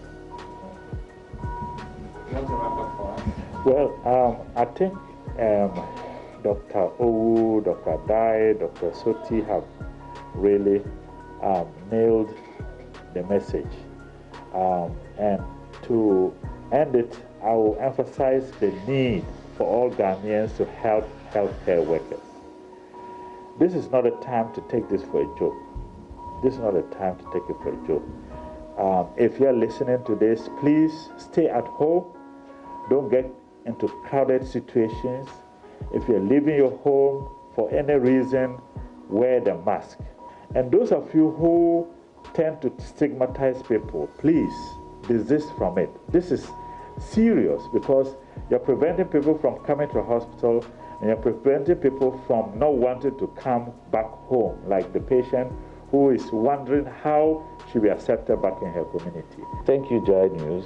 [SPEAKER 16] Well, I think Dr. Owu, Dr. Adai, Dr. Soti have really nailed the message. And to end it, I will emphasize the need for all Ghanaians to help healthcare workers. This is not a time to take this for a joke. This is not a time to take it for a joke. If you're listening to this, please stay at home. Don't get into crowded situations. If you're leaving your home for any reason, wear the mask. And those of you who tend to stigmatize people, please desist from it. This is serious because you're preventing people from coming to a hospital, and you're preventing people from not wanting to come back home, like the patient who is wondering how she'll be accepted back in her community.
[SPEAKER 10] Thank you, Joy News.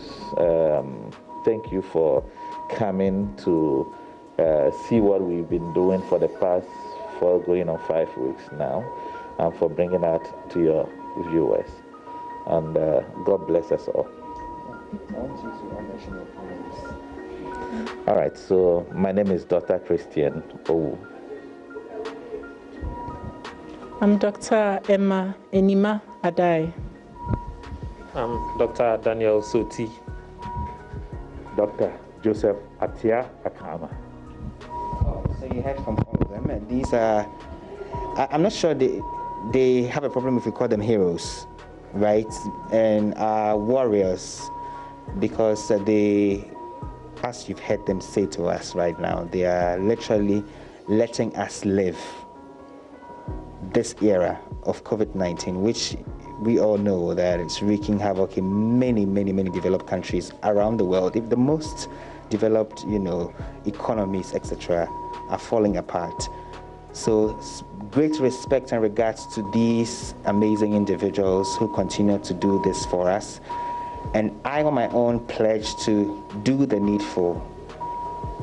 [SPEAKER 10] Thank you for coming to see what we've been doing for the past 4 going on 5 weeks now, and for bringing that to your viewers. And God bless us all. All right, so my name is Dr. Christian Owu.
[SPEAKER 13] I'm Dr. Emma Enima Adai.
[SPEAKER 11] I'm Dr. Daniel Soti.
[SPEAKER 16] Dr. Joseph Atia Akama.
[SPEAKER 12] So you heard from all of them. These are, I'm not sure they have a problem if we call them heroes, right? And warriors, because they, as you've heard them say to us right now, they are literally letting us live this era of COVID-19, which we all know that it's wreaking havoc in many developed countries around the world. If the most developed, economies, etc., are falling apart. So great respect and regards to these amazing individuals who continue to do this for us. And I on my own pledge to do the needful.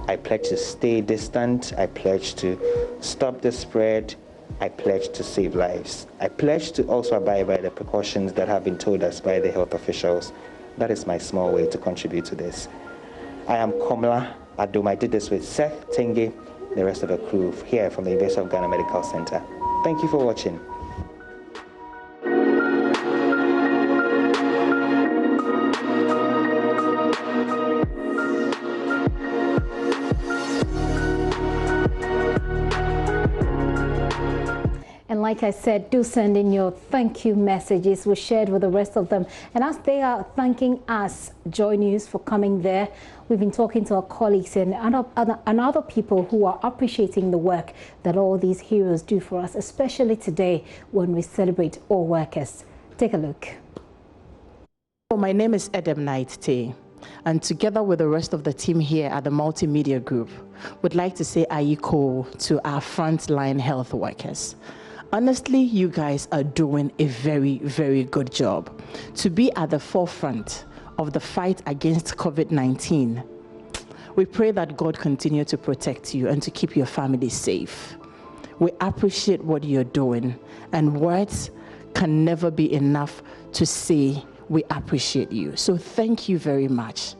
[SPEAKER 12] I pledge to stay distant. I pledge to stop the spread. I pledge to save lives. I pledge to also abide by the precautions that have been told us by the health officials. That is my small way to contribute to this. I am Komla Adom. I did this with Seth Tenge, the rest of the crew here from the University of Ghana Medical Center. Thank you for watching.
[SPEAKER 1] And like I said, do send in your thank you messages. We shared with the rest of them. And as they are thanking us, Joy News, for coming there, we've been talking to our colleagues and other people who are appreciating the work that all these heroes do for us, especially today when we celebrate all workers. Take a look.
[SPEAKER 17] My name is Edem Knight Tay, and together with the rest of the team here at the Multimedia Group, would like to say Ayiko to our frontline health workers. Honestly, you guys are doing a very good job. To be at the forefront of the fight against COVID-19, we pray that God continue to protect you and to keep your family safe. We appreciate what you're doing, and words can never be enough to say we appreciate you. So thank you very much.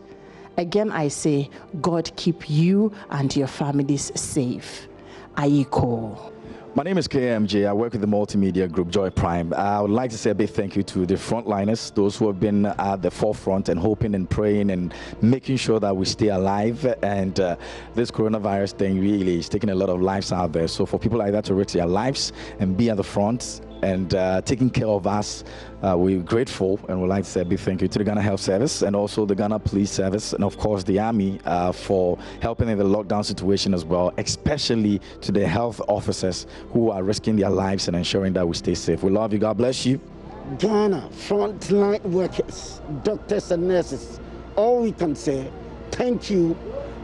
[SPEAKER 17] Again, I say, God keep you and your families safe. Ayiko.
[SPEAKER 18] My name is KMJ. I work with the Multimedia Group, Joy Prime. I would like to say a big thank you to the frontliners, those who have been at the forefront and hoping and praying and making sure that we stay alive. And this coronavirus thing really is taking a lot of lives out there. So for people like that to risk their lives and be at the front and taking care of us, we're grateful, and would like to say a big thank you to the Ghana Health Service and also the Ghana Police Service, and of course the Army for helping in the lockdown situation as well, especially to the health officers who are risking their lives and ensuring that we stay safe. We love you. God bless you.
[SPEAKER 19] Ghana frontline workers, doctors and nurses, all we can say, thank you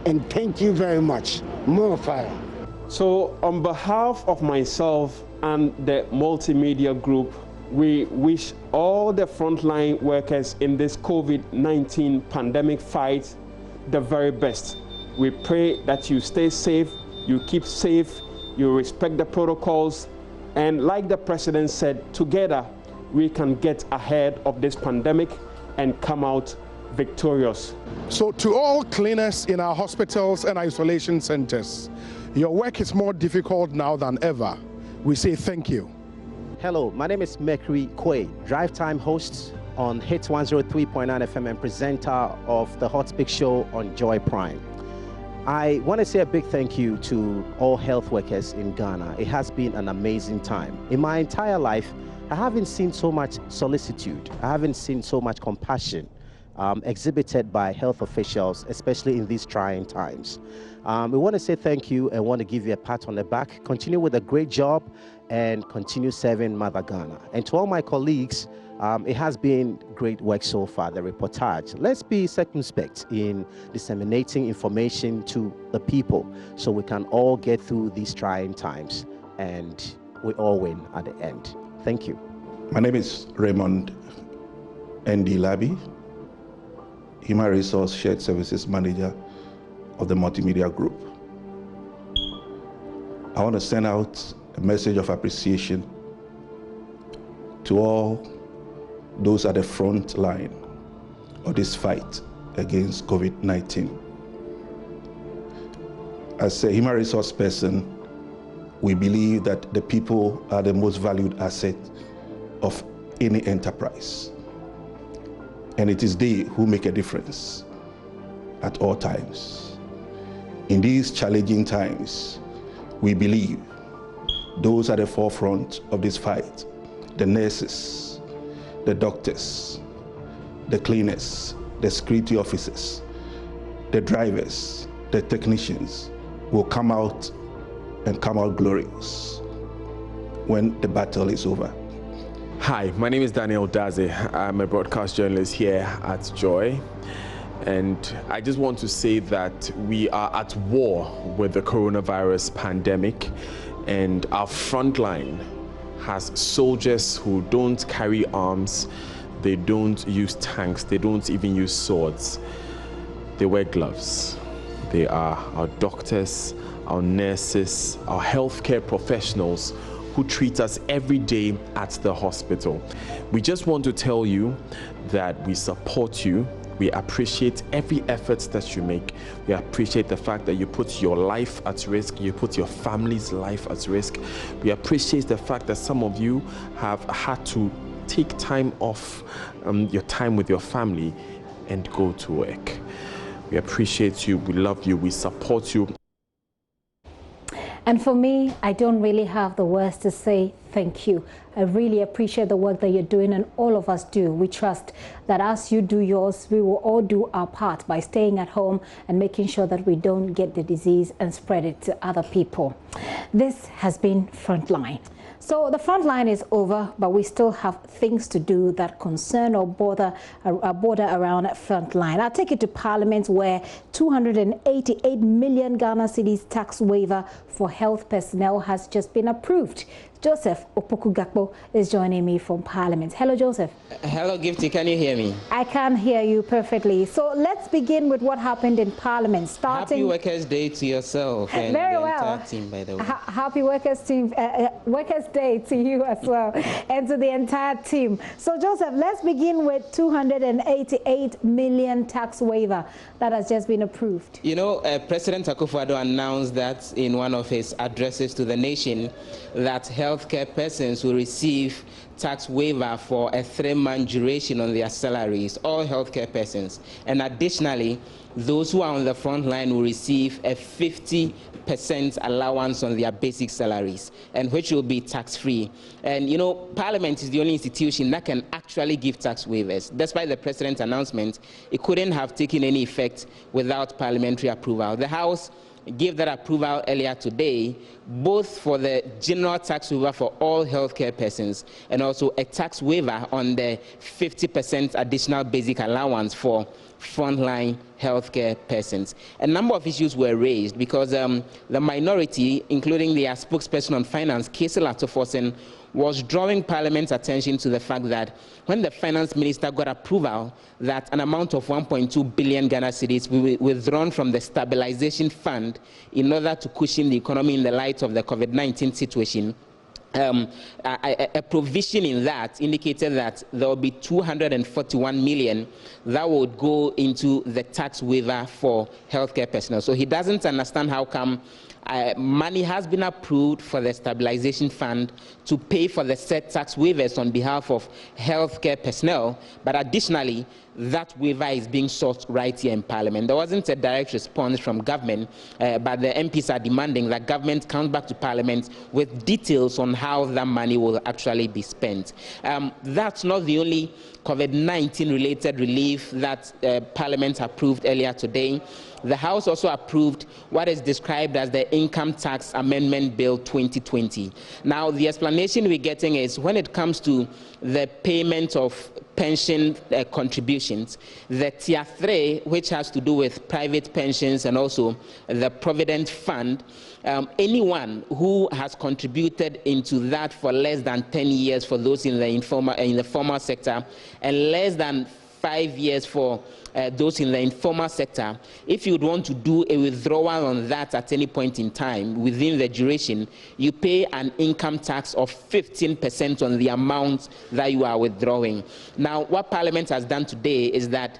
[SPEAKER 19] and thank you very much. More fire.
[SPEAKER 20] So on behalf of myself and the Multimedia Group, we wish all the frontline workers in this COVID-19 pandemic fight the very best. We pray that you stay safe, you keep safe, you respect the protocols, and like the President said, together we can get ahead of this pandemic and come out victorious.
[SPEAKER 21] So to all cleaners in our hospitals and isolation centers, your work is more difficult now than ever. We say thank you.
[SPEAKER 22] Hello, my name is Mercury Kwe, Drive Time host on Hits 103.9 FM and presenter of the Hot Speak Show on Joy Prime. I want to say a big thank you to all health workers in Ghana. It has been an amazing time. In my entire life, I haven't seen so much solicitude. I haven't seen so much compassion exhibited by health officials, especially in these trying times. We want to say thank you and want to give you a pat on the back. Continue with a great job and continue serving Mother Ghana. And to all my colleagues, it has been great work so far, the reportage. Let's be circumspect in disseminating information to the people so we can all get through these trying times and we all win at the end. Thank you.
[SPEAKER 3] My name is Raymond N.D. Labi, Human Resource Shared Services Manager of the Multimedia Group. I want to send out a message of appreciation to all those at the front line of this fight against COVID-19. As a human resource person, we believe that the people are the most valued asset of any enterprise. And it is they who make a difference at all times. In these challenging times, we believe those at the forefront of this fight, the nurses, the doctors, the cleaners, the security officers, the drivers, the technicians, will come out and come out glorious when the battle is over.
[SPEAKER 5] Hi, my name is Daniel Daze. I'm a broadcast journalist here at Joy. And I just want to say that we are at war with the coronavirus pandemic, and our front line has soldiers who don't carry arms, they don't use tanks, they don't even use swords. They wear gloves. They are our doctors, our nurses, our healthcare professionals who treat us every day at the hospital. We just want to tell you that we support you. We appreciate every effort that you make. We appreciate the fact that you put your life at risk, you put your family's life at risk. We appreciate the fact that some of you have had to take time off your time with your family and go to work. We appreciate you, we love you, we support you.
[SPEAKER 1] And for me, I don't really have the words to say thank you. I really appreciate the work that you're doing, and all of us do. We trust that as you do yours, we will all do our part by staying at home and making sure that we don't get the disease and spread it to other people. This has been Frontline. So the Frontline is over, but we still have things to do that concern or border around Frontline. I'll take you to Parliament, where 288 million Ghana cedis tax waiver for health personnel has just been approved. Joseph Opoku-Gakpo is joining me from Parliament. Hello, Joseph.
[SPEAKER 23] Hello, Gifty. Can you hear me?
[SPEAKER 1] I can hear you perfectly. So let's begin with what happened in Parliament.
[SPEAKER 23] Happy Workers' Day to yourself and
[SPEAKER 1] Very
[SPEAKER 23] the
[SPEAKER 1] well.
[SPEAKER 23] entire team, by the way.
[SPEAKER 1] Happy Workers' Day to you as well, and to the entire team. So, Joseph, let's begin with 288 million tax waiver that has just been approved.
[SPEAKER 23] You know, President Akufo-Addo announced that in one of his addresses to the nation, that healthcare persons will receive tax waiver for a 3-month duration on their salaries, all healthcare persons. And additionally, those who are on the front line will receive a 50% allowance on their basic salaries, and which will be tax-free. And you know, Parliament is the only institution that can actually give tax waivers. Despite the President's announcement, it couldn't have taken any effect without parliamentary approval. The House gave that approval earlier today, both for the general tax waiver for all healthcare persons and also a tax waiver on the 50% additional basic allowance for frontline healthcare persons. A number of issues were raised because the minority, including their spokesperson on finance, Kaisel Atoforsen, was drawing Parliament's attention to the fact that when the finance minister got approval that an amount of 1.2 billion Ghana cedis will be withdrawn from the stabilization fund in order to cushion the economy in the light of the COVID-19 situation, a provision in that indicated that there will be 241 million that would go into the tax waiver for healthcare personnel. So he doesn't understand how come money has been approved for the stabilization fund to pay for the said tax waivers on behalf of healthcare personnel, but additionally, that waiver is being sought right here in Parliament. There wasn't a direct response from government, but the MPs are demanding that government come back to Parliament with details on how that money will actually be spent. That's not the only COVID-19 related relief that Parliament approved earlier today. The House also approved what is described as the Income Tax Amendment Bill 2020. Now, the explanation we're getting is when it comes to the payment of pension contributions. The Tier 3, which has to do with private pensions and also the Provident Fund, anyone who has contributed into that for less than 10 years for those in the formal sector and less than 5 years for those in the informal sector, if you would want to do a withdrawal on that at any point in time within the duration, you pay an income tax of 15% on the amount that you are withdrawing. Now, what Parliament has done today is that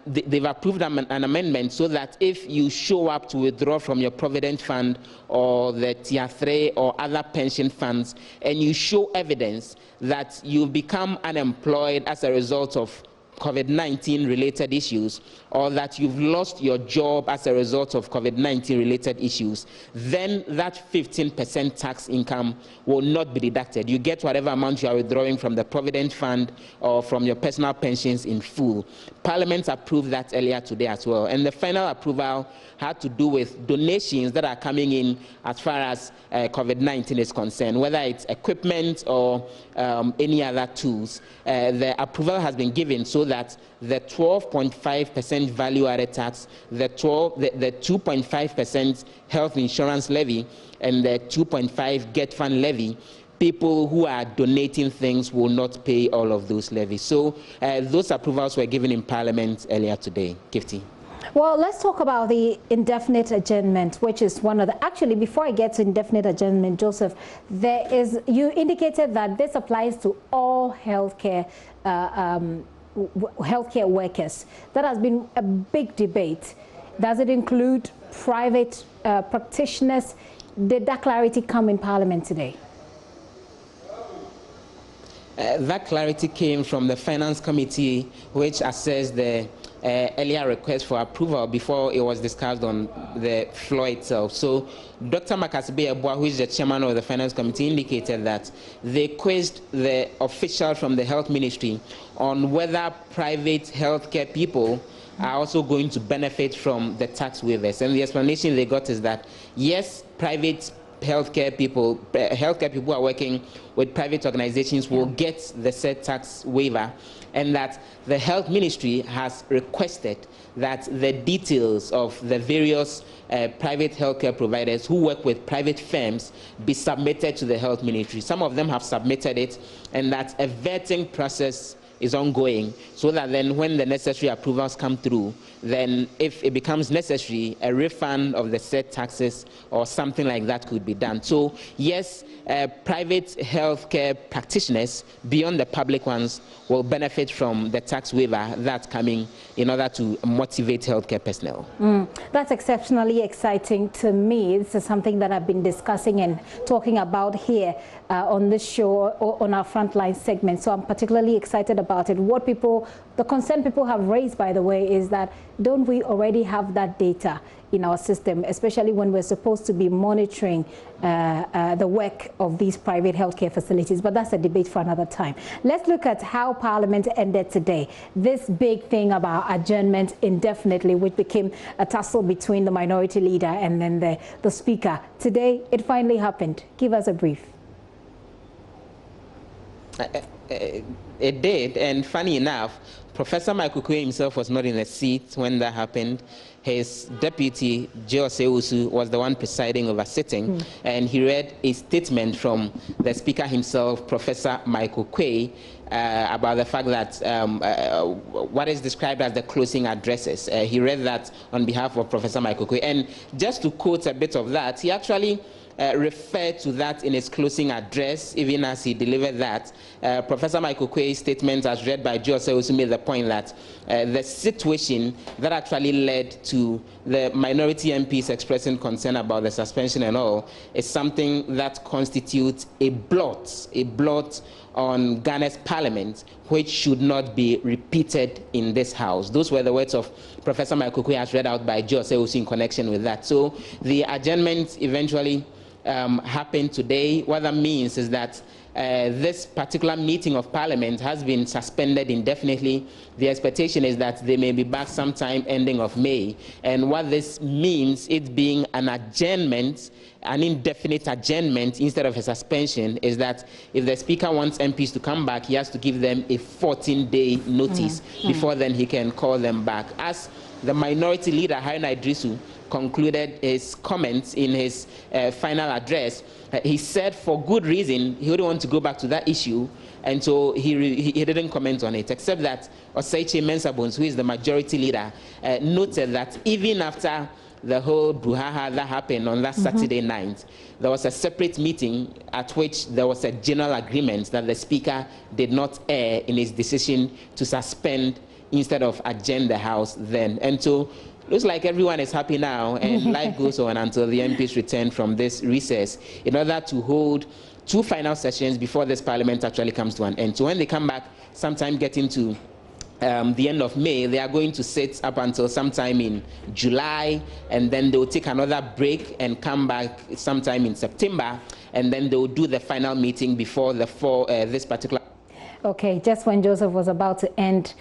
[SPEAKER 23] they've approved an amendment so that if you show up to withdraw from your Provident Fund or the Tier 3 or other pension funds, and you show evidence that you've become unemployed as a result of COVID-19 related issues, or that you've lost your job as a result of COVID-19 related issues, then that 15% tax income will not be deducted. You get whatever amount you are withdrawing from the Provident Fund or from your personal pensions in full. Parliament approved that earlier today as well. And the final approval had to do with donations that are coming in as far as COVID-19 is concerned, whether it's equipment or any other tools. The approval has been given so that the 12.5% value-added tax, the 2.5% health insurance levy, and the 2.5% Get Fund levy, people who are donating things will not pay all of those levies. So those approvals were given in Parliament earlier today. Gifty.
[SPEAKER 1] Well, let's talk about the indefinite adjournment, which is one of the... Actually, before I get to indefinite adjournment, Joseph, you indicated that this applies to all healthcare workers. That has been a big debate. Does it include private practitioners? Did that clarity come in Parliament today?
[SPEAKER 23] That clarity came from the Finance Committee, which assessed the earlier request for approval before it was discussed on the floor itself. So Dr. Makasibe Ebua, who is the chairman of the Finance Committee, indicated that they quizzed the official from the Health Ministry on whether private healthcare people are also going to benefit from the tax waivers. And the explanation they got is that, yes, private healthcare people who are working with private organizations will get the said tax waiver, and that the Health Ministry has requested that the details of the various private healthcare providers who work with private firms be submitted to the Health Ministry. Some of them have submitted it, and that a vetting process is ongoing, so that then when the necessary approvals come through, then if it becomes necessary, a refund of the said taxes or something like that could be done. So yes, private healthcare practitioners beyond the public ones will benefit from the tax waiver that's coming in order to motivate healthcare personnel.
[SPEAKER 1] That's exceptionally exciting to me. This is something that I've been discussing and talking about here on this show or on our Frontline segment. So I'm particularly excited about it. The concern people have raised, by the way, is that don't we already have that data in our system, especially when we're supposed to be monitoring the work of these private healthcare facilities? But that's a debate for another time. Let's look at how Parliament ended today. This big thing about adjournment indefinitely, which became a tussle between the minority leader and then the speaker. Today, it finally happened. Give us a brief.
[SPEAKER 23] It did, and funny enough, Professor Michael Quay himself was not in the seat when that happened. His deputy, Joe Seusu, was the one presiding over sitting, and he read a statement from the speaker himself, Professor Michael Quay, about the fact that what is described as the closing addresses. He read that on behalf of Professor Michael Quay, and just to quote a bit of that, he actually referred to that in his closing address, even as he delivered that. Professor Michael Quay's statement, as read by Joe also made the point that the situation that actually led to the minority MPs expressing concern about the suspension and all is something that constitutes a blot on Ghana's parliament, which should not be repeated in this house. Those were the words of Professor Michael Quay as read out by Joe Seusu in connection with that. So the adjournment eventually happened today. What that means is that this particular meeting of Parliament has been suspended indefinitely. The expectation is that they may be back sometime ending of May. And what this means, it being an adjournment, an indefinite adjournment instead of a suspension, is that if the Speaker wants MPs to come back, he has to give them a 14-day notice. Before then he can call them back. As the Minority Leader, Haruna Iddrisu, concluded his comments in his final address, he said for good reason he wouldn't want to go back to that issue, and so he didn't comment on it, except that Osei Mensah-Bonsu, who is the Majority Leader, noted that even after the whole brouhaha that happened on that Saturday night, there was a separate meeting at which there was a general agreement that the Speaker did not err in his decision to suspend instead of adjourn the House then. And so looks like everyone is happy now, and life goes on until the MPs return from this recess in order to hold 2 final sessions before this Parliament actually comes to an end. So when they come back, sometime getting to the end of May, they are going to sit up until sometime in July, and then they will take another break and come back sometime in September, and then they will do the final meeting before this particular.
[SPEAKER 1] Okay, just when Joseph was about to end,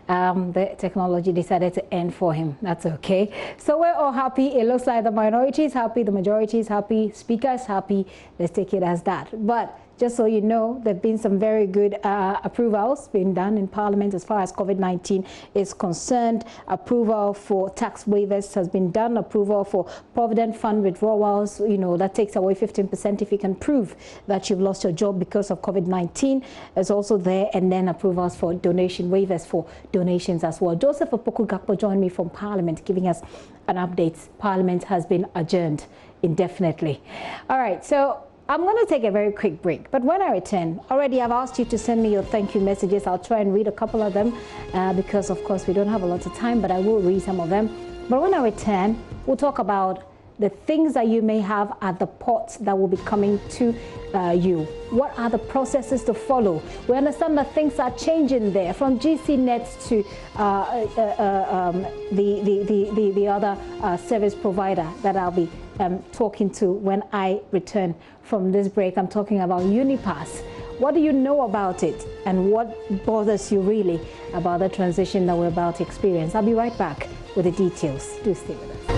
[SPEAKER 1] the technology decided to end for him. That's okay. So we're all happy. It looks like the minority is happy, the majority is happy, Speaker is happy. Let's take it as that. But just so you know, there have been some very good approvals being done in Parliament as far as COVID-19 is concerned. Approval for tax waivers has been done. Approval for Provident Fund withdrawals, you know, that takes away 15% if you can prove that you've lost your job because of COVID-19 is also there. And then approvals for donation waivers for donations as well. Joseph Opoku-Gakpo joined me from Parliament, giving us an update. Parliament has been adjourned indefinitely. All right, so I'm going to take a very quick break, but when I return, already I've asked you to send me your thank you messages. I'll try and read a couple of them because, of course, we don't have a lot of time, but I will read some of them. But when I return, we'll talk about the things that you may have at the port that will be coming to you. What are the processes to follow? We understand that things are changing there, from GCNet to the other service provider that I'll be talking to when I return from this break. I'm talking about Unipass. What do you know about it, and what bothers you really about the transition that we're about to experience? I'll be right back with the details. Do stay with us.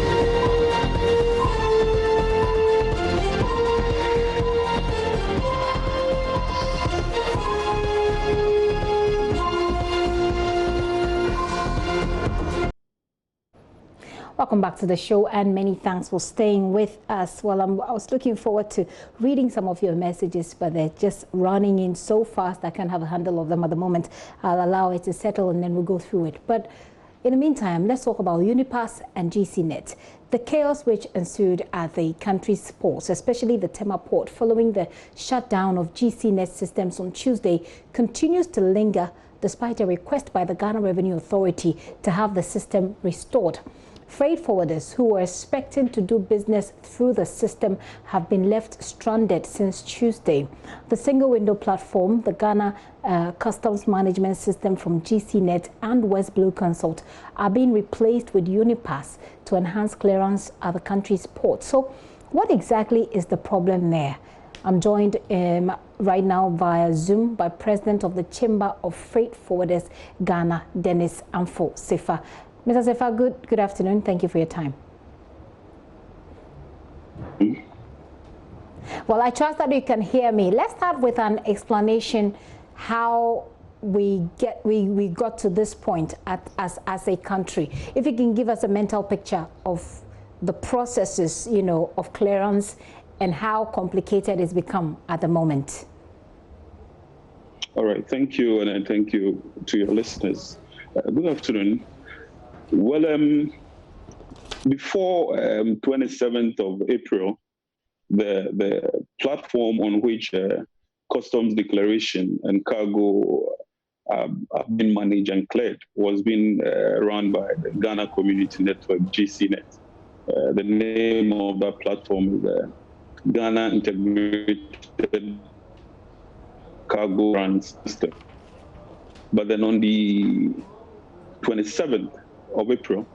[SPEAKER 1] Welcome back to the show, and many thanks for staying with us. Well, I was looking forward to reading some of your messages, but they're just running in so fast I can't have a handle of them at the moment. I'll allow it to settle and then we'll go through it. But in the meantime, let's talk about Unipass and GCNet. The chaos which ensued at the country's ports, especially the Tema port, following the shutdown of GCNet systems on Tuesday, continues to linger despite a request by the Ghana Revenue Authority to have the system restored. Freight forwarders who were expecting to do business through the system have been left stranded since Tuesday. The single window platform, the Ghana Customs Management System from GCNet and West Blue Consult are being replaced with Unipass to enhance clearance at the country's ports. So what exactly is the problem there? I'm joined right now via Zoom by President of the Chamber of Freight Forwarders Ghana, Dennis Amfo Sefa. Mr. Sefa, good afternoon. Thank you for your time. Well, I trust that you can hear me. Let's start with an explanation how we got to this point as a country. If you can give us a mental picture of the processes, you know, of clearance and how complicated it's become at the moment.
[SPEAKER 2] All right, thank you, and thank you to your listeners. Good afternoon. Well, before 27th of April, the platform on which customs declaration and cargo have been managed and cleared was being run by the Ghana Community Network, GCNet. The name of that platform is Ghana Integrated Cargo Run System. But then on the 27th of April,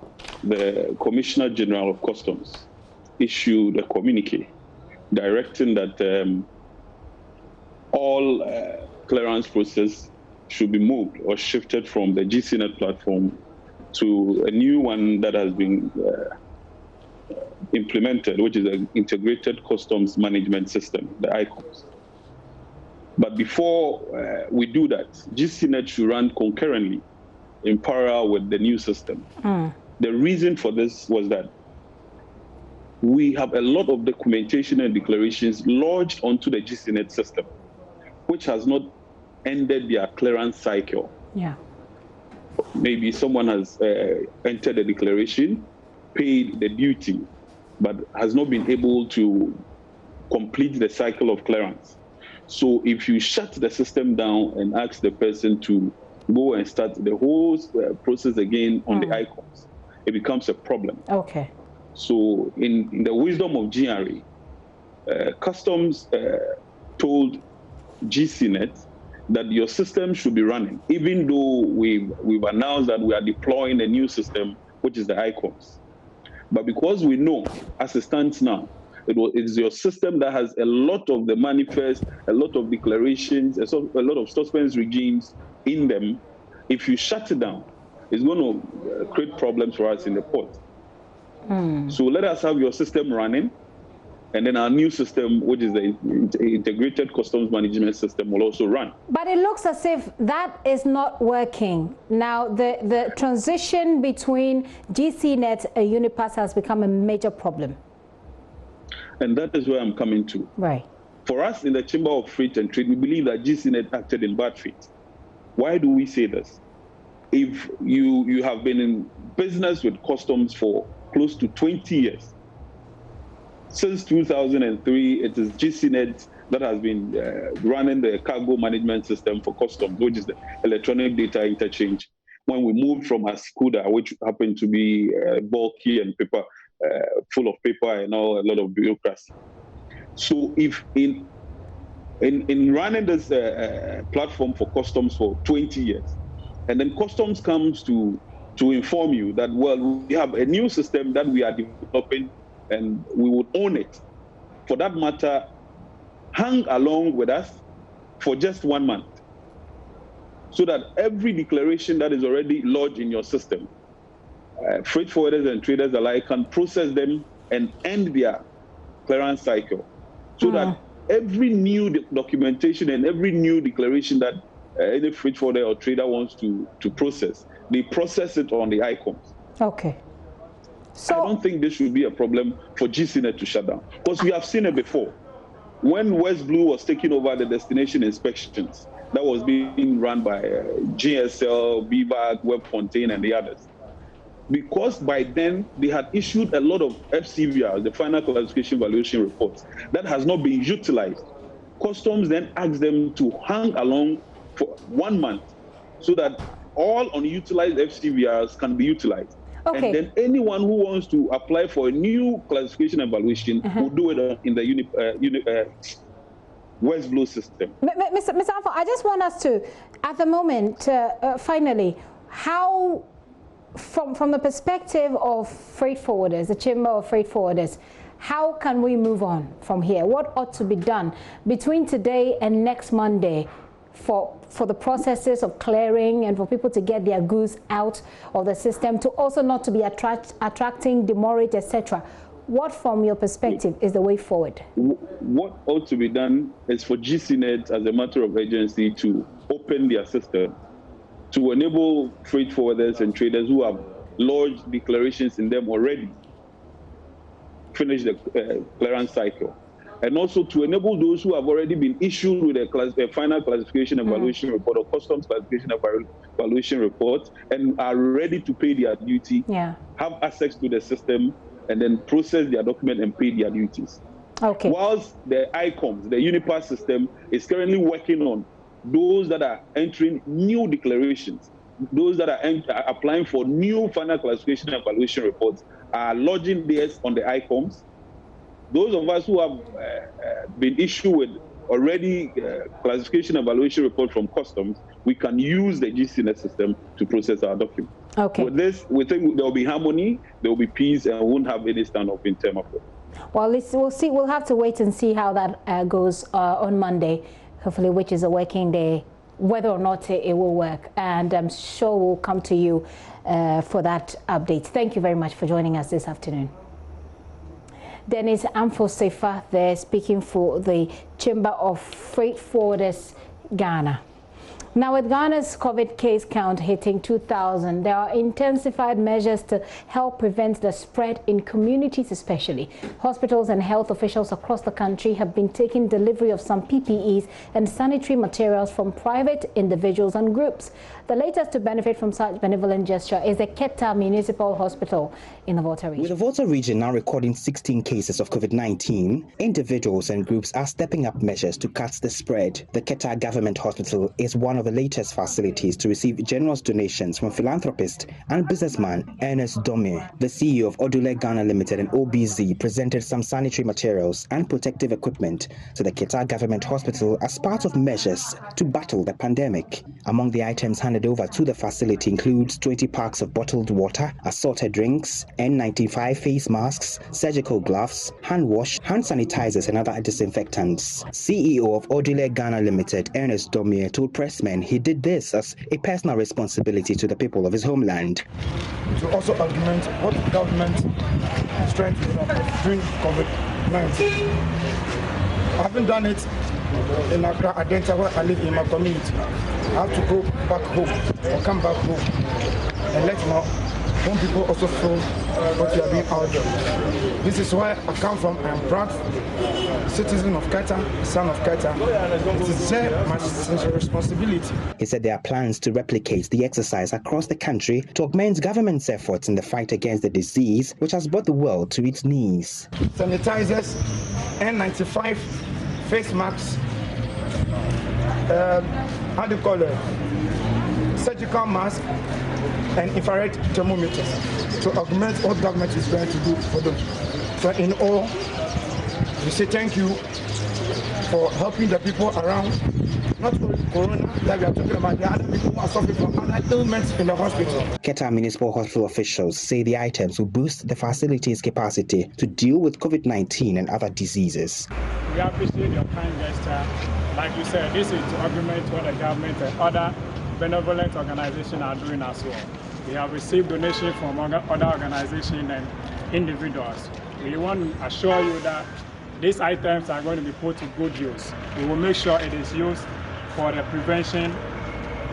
[SPEAKER 2] the Commissioner General of Customs issued a communique directing that all clearance process should be moved or shifted from the GCNet platform to a new one that has been implemented, which is an integrated customs management system, the ICOMS. But before we do that, GCNet should run concurrently in parallel with the new system. The reason for this was that we have a lot of documentation and declarations lodged onto the GCNet system, which has not ended their clearance cycle.
[SPEAKER 1] Yeah.
[SPEAKER 2] Maybe someone has entered a declaration, paid the duty, but has not been able to complete the cycle of clearance. So if you shut the system down and ask the person to go and start the whole process again on the ICOMS, it becomes a problem.
[SPEAKER 1] Okay.
[SPEAKER 2] So in the wisdom of GRA, Customs told GCNet that your system should be running, even though we've announced that we are deploying a new system, which is the ICOMS. But because we know, as it stands now, it's your system that has a lot of the manifest, a lot of declarations, a lot of suspense regimes in them. If you shut it down, it's going to create problems for us in the port. So let us have your system running, and then our new system, which is the integrated customs management system, will also run.
[SPEAKER 1] But it looks as if that is not working. Now, the transition between GCNet and Unipass has become a major problem.
[SPEAKER 2] And that is where I'm coming to.
[SPEAKER 1] Right.
[SPEAKER 2] For us in the Chamber of Freight and Trade, we believe that GCNet acted in bad faith. Why do we say this? If you have been in business with customs for close to 20 years, since 2003, it is GCNet that has been running the cargo management system for customs, which is the electronic data interchange. When we moved from ASCUDA, which happened to be bulky and paper, full of paper and all, a lot of bureaucracy. So if in running this platform for customs for 20 years, and then customs comes to inform you that, well, we have a new system that we are developing and we would own it. For that matter, hang along with us for just 1 month, so that every declaration that is already lodged in your system, freight forwarders and traders alike can process them and end their clearance cycle, so that every new documentation and every new declaration that any freight forwarder or trader wants to process, they process it on the ICOMS.
[SPEAKER 1] Okay. So
[SPEAKER 2] I don't think this should be a problem for GCNet to shut down, because we have seen it before. When West Blue was taking over the destination inspections, that was being run by GSL, BVAC, WebFontaine, and the others. Because by then they had issued a lot of FCVRs, the final classification valuation reports, that has not been utilized. Customs then asked them to hang along for 1 month, so that all unutilized FCVRs can be utilized. Okay. And then anyone who wants to apply for a new classification evaluation will do it in the West Blue system.
[SPEAKER 1] Mr. Alpha, I just want us to, at the moment, finally, how, from the perspective of freight forwarders, the Chamber of Freight Forwarders, how can we move on from here? What ought to be done between today and next Monday for the processes of clearing and for people to get their goods out of the system, to also not to be attracting demurrage, etc.? What, from your perspective, is the way forward?
[SPEAKER 2] What ought to be done is for GCNet, as a matter of urgency, to open their system to enable freight forwarders and traders who have lodged declarations in them already finish the clearance cycle, and also to enable those who have already been issued with a final classification evaluation report or customs classification evaluation report and are ready to pay their duty, have access to the system, and then process their document and pay their duties.
[SPEAKER 1] Okay.
[SPEAKER 2] Whilst the ICOMS, the Unipass system, is currently working on those that are entering new declarations, those that are applying for new final classification evaluation reports are lodging theirs on the ICOMS. Those of us who have been issued with already classification evaluation report from customs, we can use the GCNet system to process our documents.
[SPEAKER 1] Okay.
[SPEAKER 2] With this, we think there will be harmony, there will be peace, and we won't have any standoff in terms of it.
[SPEAKER 1] Well, we'll see. We'll have to wait and see how that goes on Monday. hopefully, which is a working day, whether or not it will work. And I'm sure we'll come to you for that update. Thank you very much for joining us this afternoon. Dennis Amfosefa there, speaking for the Chamber of Freight Forwarders, Ghana. Now, with Ghana's COVID case count hitting 2,000, there are intensified measures to help prevent the spread in communities especially. Hospitals and health officials across the country have been taking delivery of some PPEs and sanitary materials from private individuals and groups. The latest to benefit from such benevolent gesture is the Keta Municipal Hospital in the Volta region.
[SPEAKER 4] With the Volta region now recording 16 cases of COVID-19, individuals and groups are stepping up measures to cut the spread. The Keta Government Hospital is one of the latest facilities to receive generous donations from philanthropist and businessman Ernest Domie. The CEO of Odule Ghana Limited and OBZ presented some sanitary materials and protective equipment to the Keta Government Hospital as part of measures to battle the pandemic. Among the items handed over to the facility includes 20 packs of bottled water, assorted drinks, N95 face masks, surgical gloves, hand wash, hand sanitizers and other disinfectants. CEO of Odule Ghana Limited, Ernest Domie, told pressmen he did this as a personal responsibility to the people of his homeland.
[SPEAKER 6] To also augment what the government is trying to do during COVID-19. I haven't done it in Accra, Adenta, where I live in my community. I have to go back home or come back home and let my home people also feel what we are doing out there. This is where I come from. I am proud citizen of Keta, son of Keta. It is my essential responsibility.
[SPEAKER 4] He said there are plans to replicate the exercise across the country to augment government's efforts in the fight against the disease, which has brought the world to its knees.
[SPEAKER 6] Sanitizers, N95, face masks, how do you call it? Surgical mask and infrared thermometers to augment what government is going to do for them. So in all, we say thank you for helping the people around, not only corona that we are talking about, the other people who are suffering from other ailments in the hospital.
[SPEAKER 4] Keta Municipal Hospital officials say the items will boost the facility's capacity to deal with COVID-19 and other diseases.
[SPEAKER 7] We appreciate your kind gesture. Like you said, this is to augment what the government and other benevolent organizations are doing as well. We have received donations from other organizations and individuals. We want to assure you that these items are going to be put to good use. We will make sure it is used for the prevention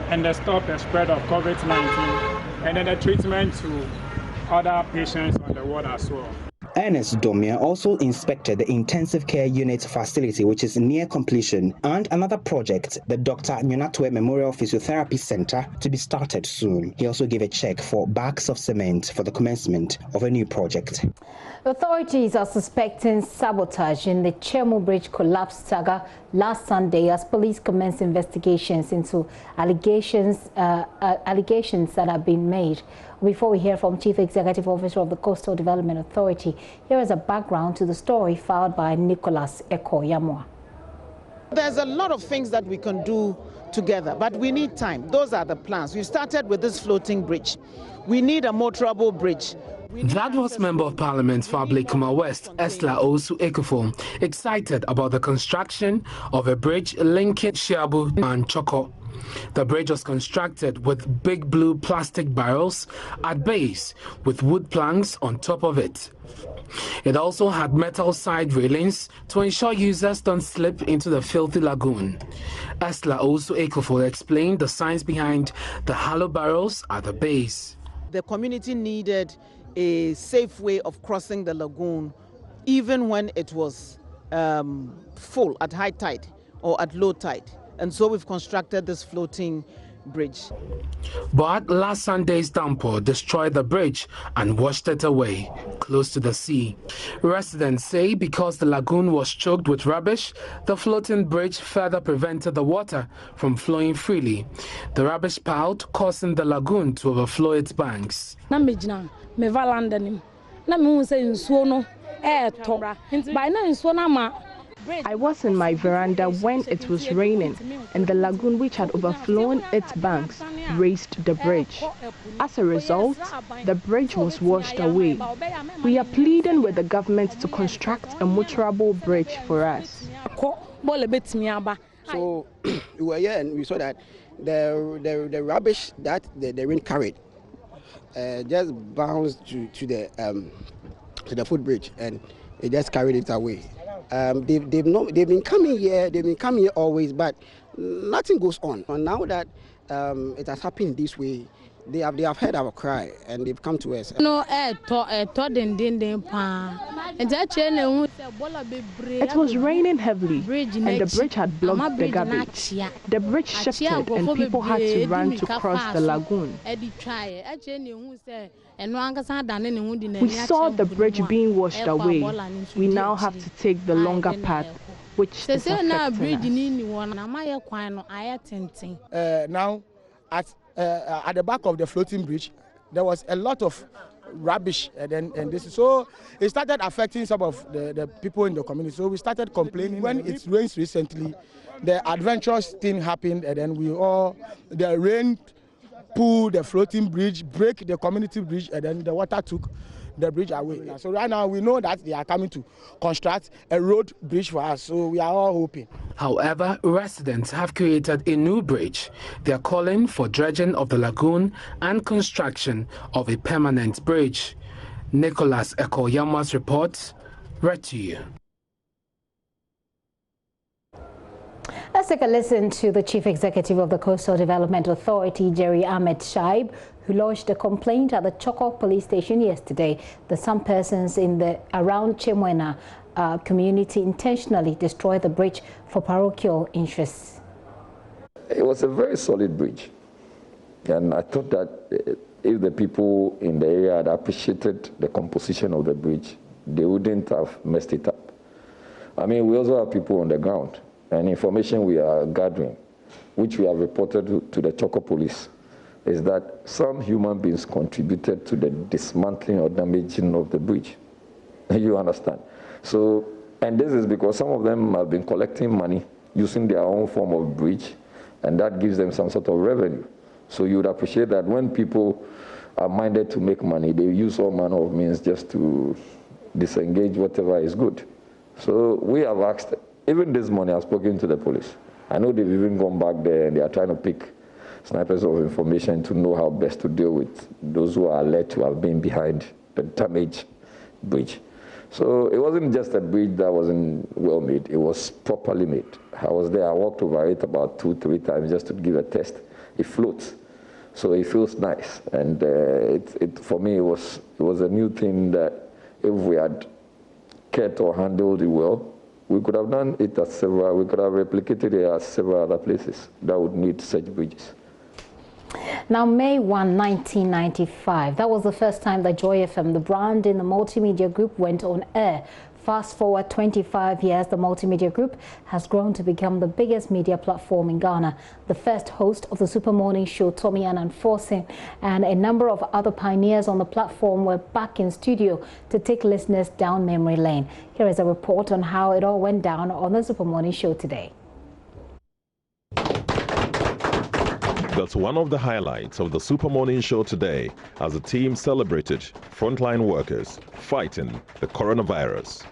[SPEAKER 7] and the stop the spread of COVID-19 and then the treatment to other patients on the world as well.
[SPEAKER 4] Ernest Domie also inspected the intensive care unit facility, which is near completion, and another project, the Dr. Nyonatwe Memorial Physiotherapy Center, to be started soon. He also gave a check for bags of cement for the commencement of a new project.
[SPEAKER 1] Authorities are suspecting sabotage in the Chemo Bridge collapse saga last Sunday as police commenced investigations into allegations that have been made. Before we hear from Chief Executive Officer of the Coastal Development Authority, here is a background to the story filed by Nicholas Eko Yamwa.
[SPEAKER 24] There's a lot of things that we can do together, but we need time. Those are the plans. We started with this floating bridge. We need a motorable bridge.
[SPEAKER 25] That was Member of Parliament for Ablekuma West, Esther Osu Ekufo, excited about the construction of a bridge linking Shiabu and Choko. The bridge was constructed with big blue plastic barrels at base with wood planks on top of it. It also had metal side railings to ensure users don't slip into the filthy lagoon. Esther Osu Ekufo explained the science behind the hollow barrels at the base.
[SPEAKER 24] The community needed a safe way of crossing the lagoon, even when it was full at high tide or at low tide. And so we've constructed this floating bridge.
[SPEAKER 25] But last Sunday's downpour destroyed the bridge and washed it away, close to the sea. Residents say because the lagoon was choked with rubbish, the floating bridge further prevented the water from flowing freely. The rubbish piled, causing the lagoon to overflow its banks.
[SPEAKER 26] I was in my veranda when it was raining, and the lagoon, which had overflown its banks, raised the bridge. As a result, the bridge was washed away. We are pleading with the government to construct a motorable bridge for us.
[SPEAKER 19] So we were here and we saw that the rubbish that the rain carried just bounced to the footbridge, and it just carried it away. They've been coming here always, but nothing goes on. And now that it has happened this way, they have heard our cry and they've come to us.
[SPEAKER 8] No, it
[SPEAKER 26] was raining heavily and the bridge had blocked the garbage. The bridge shifted and people had to run to cross the lagoon. We saw the bridge being washed away. We now have to take the longer path, which is affecting us.
[SPEAKER 6] Now, at the back of the floating bridge, there was a lot of rubbish, so it started affecting some of the people in the community. So we started complaining. When it rains recently, the adventurous thing happened, and then the rain pulled the floating bridge, break the community bridge, and then the water took the bridge away. So right now we know that they are coming to construct a road bridge for us, so we are all hoping.
[SPEAKER 25] However, residents have created a new bridge. They are calling for dredging of the lagoon and construction of a permanent bridge. Nicholas Ekoyama's report, read to you.
[SPEAKER 1] Let's take a listen to the Chief Executive of the Coastal Development Authority, Jerry Ahmed Shaib, who lodged a complaint at the Choko police station yesterday that some persons around Chemwena community intentionally destroyed the bridge for parochial interests.
[SPEAKER 9] It was a very solid bridge, and I thought that if the people in the area had appreciated the composition of the bridge, they wouldn't have messed it up. I mean, we also have people on the ground, and information we are gathering, which we have reported to the Choko police, is that some human beings contributed to the dismantling or damaging of the bridge. You understand? So, and this is because some of them have been collecting money using their own form of bridge, and that gives them some sort of revenue. So you would appreciate that when people are minded to make money, they use all manner of means just to disengage whatever is good. So we have asked, even this morning I've spoken to the police. I know they've even gone back there and they are trying to pick snipers of information to know how best to deal with those who are alleged to have been behind the damaged bridge. So it wasn't just a bridge that wasn't well made, it was properly made. I was there, I walked over it about 2-3 times just to give a test. It floats, so it feels nice. And for me, it was a new thing that if we had kept or handled it well, we could have done it at we could have replicated it at several other places that would need such bridges.
[SPEAKER 1] Now, May 1, 1995, that was the first time that Joy FM, the brand in the Multimedia Group, went on air. Fast forward 25 years, the Multimedia Group has grown to become the biggest media platform in Ghana. The first host of the Super Morning Show, Tommy Annan-Forson, and a number of other pioneers on the platform were back in studio to take listeners down memory lane. Here is a report on how it all went down on the Super Morning Show today.
[SPEAKER 10] That's one of the highlights of the Super Morning Show today, as the team celebrated frontline workers fighting the coronavirus.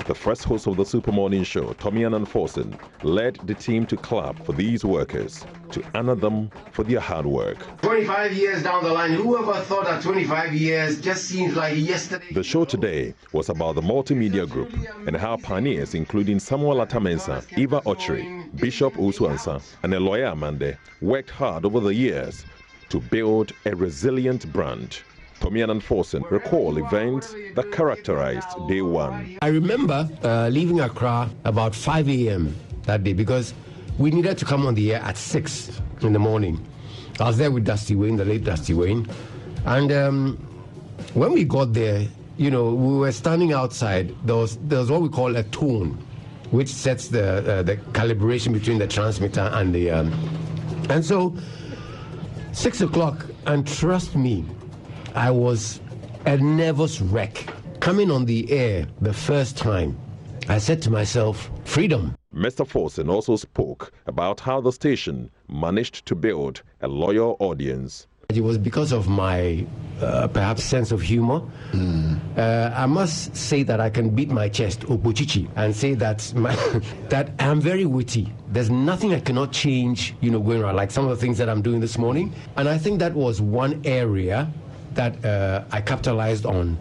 [SPEAKER 10] The first host of the Super Morning Show, Tommy Annan-Forson, led the team to clap for these workers to honor them for their hard work.
[SPEAKER 13] 25 years down the line, whoever thought that 25 years just seems like yesterday?
[SPEAKER 10] The show today was about the Multimedia Group and how pioneers including Samuel Atamensa, Eva Ochre, Bishop Usuansa, and Eloya Amande worked hard over the years to build a resilient brand. Tommy Annan-Forson recall events that characterized day one.
[SPEAKER 14] I remember leaving Accra about 5 a.m. that day because we needed to come on the air at 6 in the morning. I was there with Dusty Wayne, the late Dusty Wayne. And when we got there, you know, we were standing outside. There was what we call a tone, which sets the calibration between the transmitter and the... and so, 6 o'clock, and trust me, I was a nervous wreck. Coming on the air the first time, I said to myself, freedom.
[SPEAKER 10] Mr. Forson also spoke about how the station managed to build a loyal audience.
[SPEAKER 14] It was because of my perhaps sense of humor. I must say that I can beat my chest, Opochichi, and say that that I'm very witty. There's nothing I cannot change, going around, like some of the things that I'm doing this morning. And I think that was one area that I capitalized on.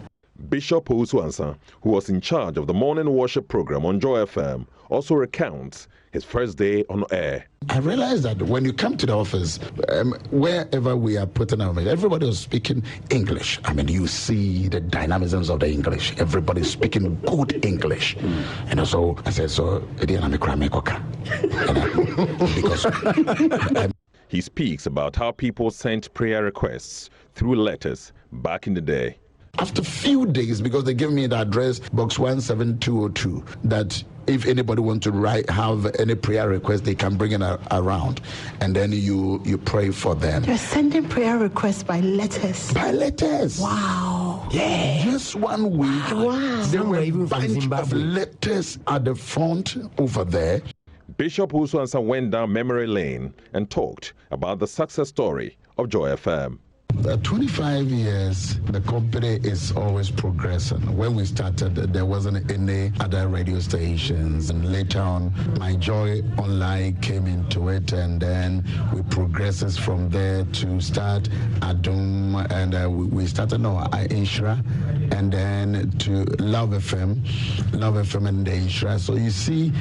[SPEAKER 10] Bishop Owusu-Ansah, who was in charge of the morning worship program on Joy FM, also recounts his first day on air.
[SPEAKER 8] I realized that when you come to the office, wherever we are putting our message, everybody was speaking English. I mean, you see the dynamisms of the English. Everybody's speaking good English. And so I said, because
[SPEAKER 10] he speaks about how people sent prayer requests through letters back in the day.
[SPEAKER 8] After a few days, because they gave me the address, box 17202, that if anybody wants to have any prayer request, they can bring it around, and then you pray for them.
[SPEAKER 11] You're sending prayer requests by letters.
[SPEAKER 8] By letters.
[SPEAKER 11] Wow.
[SPEAKER 8] Yeah. Just 1 week.
[SPEAKER 11] Wow.
[SPEAKER 8] There were a bunch of letters at the front over there.
[SPEAKER 10] Bishop Owusu-Ansah went down memory lane and talked about the success story of Joy FM.
[SPEAKER 8] 25 years, the company is always progressing. When we started, there wasn't any other radio stations. And later on, My Joy Online came into it, and then we progressed from there to start Adum, and we started Inshra, and then to Love FM and the Inshra. So you see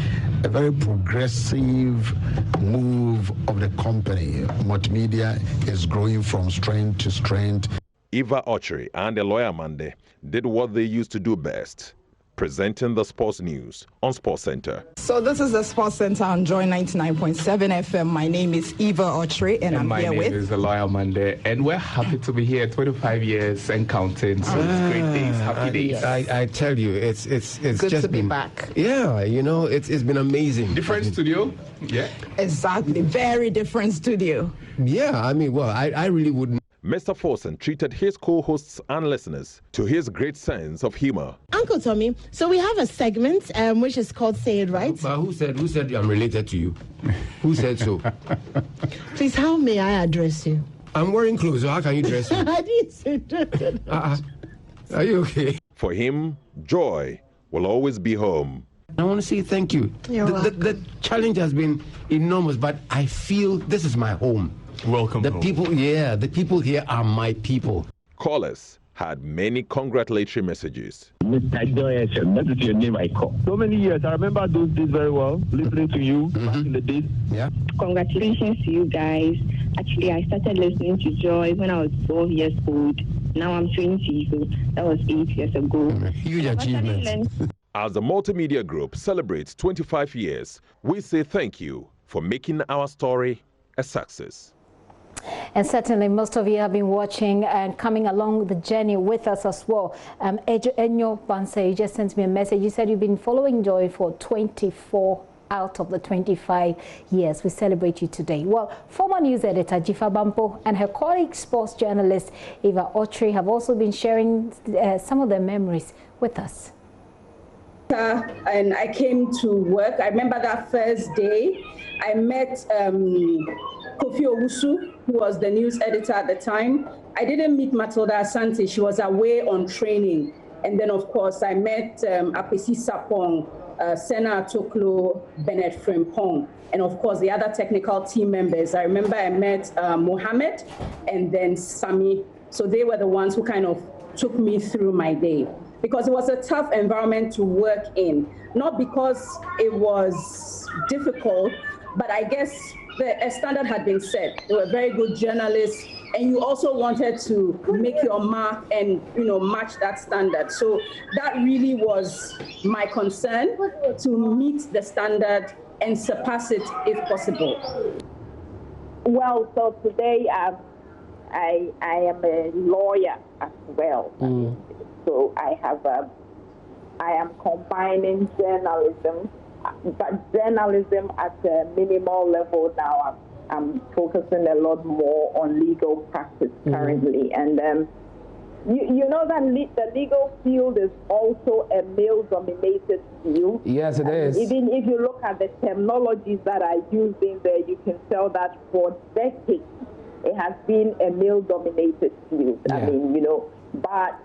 [SPEAKER 8] a very progressive move of the company. Multimedia is growing from strength to strength.
[SPEAKER 10] Eva Ochre and Eloy Amande did what they used to do best, presenting the sports news on Sports Center.
[SPEAKER 12] So this is the Sports Center on Joy 99.7 FM. My name is Eva Ochre, and I'm here with...
[SPEAKER 15] My name is Eloy Amande, and we're happy to be here, 25 years and counting. So it's great days, happy days.
[SPEAKER 14] I tell you, it's
[SPEAKER 12] good
[SPEAKER 14] just
[SPEAKER 12] to be
[SPEAKER 14] been
[SPEAKER 12] back.
[SPEAKER 14] Yeah, it's been amazing.
[SPEAKER 15] Different studio? Yeah.
[SPEAKER 12] Exactly, very different studio.
[SPEAKER 14] Yeah, I mean, well, I really wouldn't.
[SPEAKER 10] Mr. Forson treated his co-hosts and listeners to his great sense of humor.
[SPEAKER 11] Uncle Tommy, so we have a segment which is called Say It Right.
[SPEAKER 14] But who said I'm related to you? Who said so?
[SPEAKER 11] Please, how may I address you?
[SPEAKER 14] I'm wearing clothes, so how can you dress me?
[SPEAKER 11] I didn't say that.
[SPEAKER 14] Are you okay?
[SPEAKER 10] For him, joy will always be home.
[SPEAKER 14] I want to say thank you. The challenge has been enormous, but I feel this is my home.
[SPEAKER 15] Welcome home.
[SPEAKER 14] The people here are my people.
[SPEAKER 10] Callers had many congratulatory messages.
[SPEAKER 16] Mr. Joy FM, that is your name I call. So many years, I remember those days very well, listening to you back in the days.
[SPEAKER 14] Yeah.
[SPEAKER 17] Congratulations to you guys. Actually, I started listening to Joy when I was 12 years old. Now I'm 20, so that was 8 years ago.
[SPEAKER 14] Huge achievement.
[SPEAKER 10] As the multimedia group celebrates 25 years, we say thank you for making our story a success.
[SPEAKER 1] And certainly most of you have been watching and coming along the journey with us as well. Enyo Banse, you just sent me a message. You said you've been following Joy for 24 out of the 25 years. We celebrate you today. Well, former news editor Jifa Bampo and her colleague sports journalist Eva Ochre have also been sharing some of their memories with us.
[SPEAKER 27] And I came to work. I remember that first day I met Kofi Owusu, who was the news editor at the time. I didn't meet Matilda Asante. She was away on training. And then, of course, I met Apesi Sapong, Sena Atoklo, Bernard Frimpong, and, of course, the other technical team members. I remember I met Mohammed and then Sami. So they were the ones who kind of took me through my day, because it was a tough environment to work in. Not because it was difficult, but I guess a standard had been set. They were very good journalists, and you also wanted to make your mark and match that standard. So that really was my concern, to meet the standard and surpass it if possible.
[SPEAKER 17] Well, so today I am a lawyer as well. So I am combining journalism, but journalism at a minimal level now. I'm focusing a lot more on legal practice currently. And you know that the legal field is also a male-dominated field.
[SPEAKER 14] Yes, it is.
[SPEAKER 17] Even if you look at the terminologies that are used in there, you can tell that for decades, it has been a male-dominated field.
[SPEAKER 3] Yeah.
[SPEAKER 17] I mean, you know, but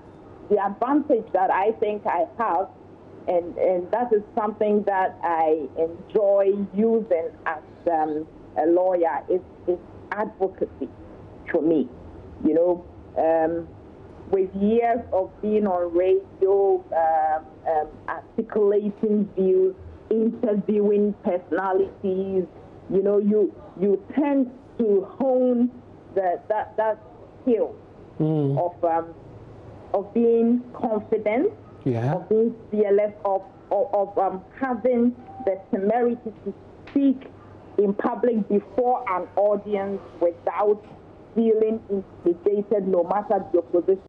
[SPEAKER 17] the advantage that I think I have, and that is something that I enjoy using as a lawyer, is advocacy for me. You know, with years of being on radio, articulating views, interviewing personalities, you know, you tend to hone that skill of being confident, of being fearless, of having the temerity to speak in public before an audience without feeling intimidated, no matter your position.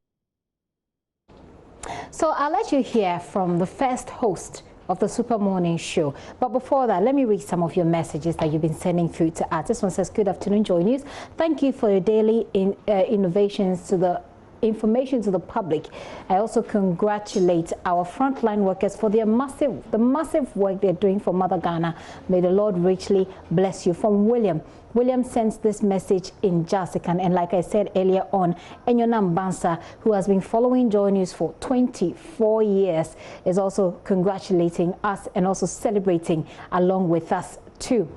[SPEAKER 1] So I'll let you hear from the first host of the Super Morning Show. But before that, let me read some of your messages that you've been sending through to us. This one says, good afternoon, Joy News. Thank you for your daily innovations to the information to the public. I also congratulate our frontline workers for their massive work they're doing for Mother Ghana. May the Lord richly bless you. From William. William sends this message in Jasican, and like I said earlier on, Enyonam Bansa, who has been following Joy News for 24 years, is also congratulating us and also celebrating along with us too.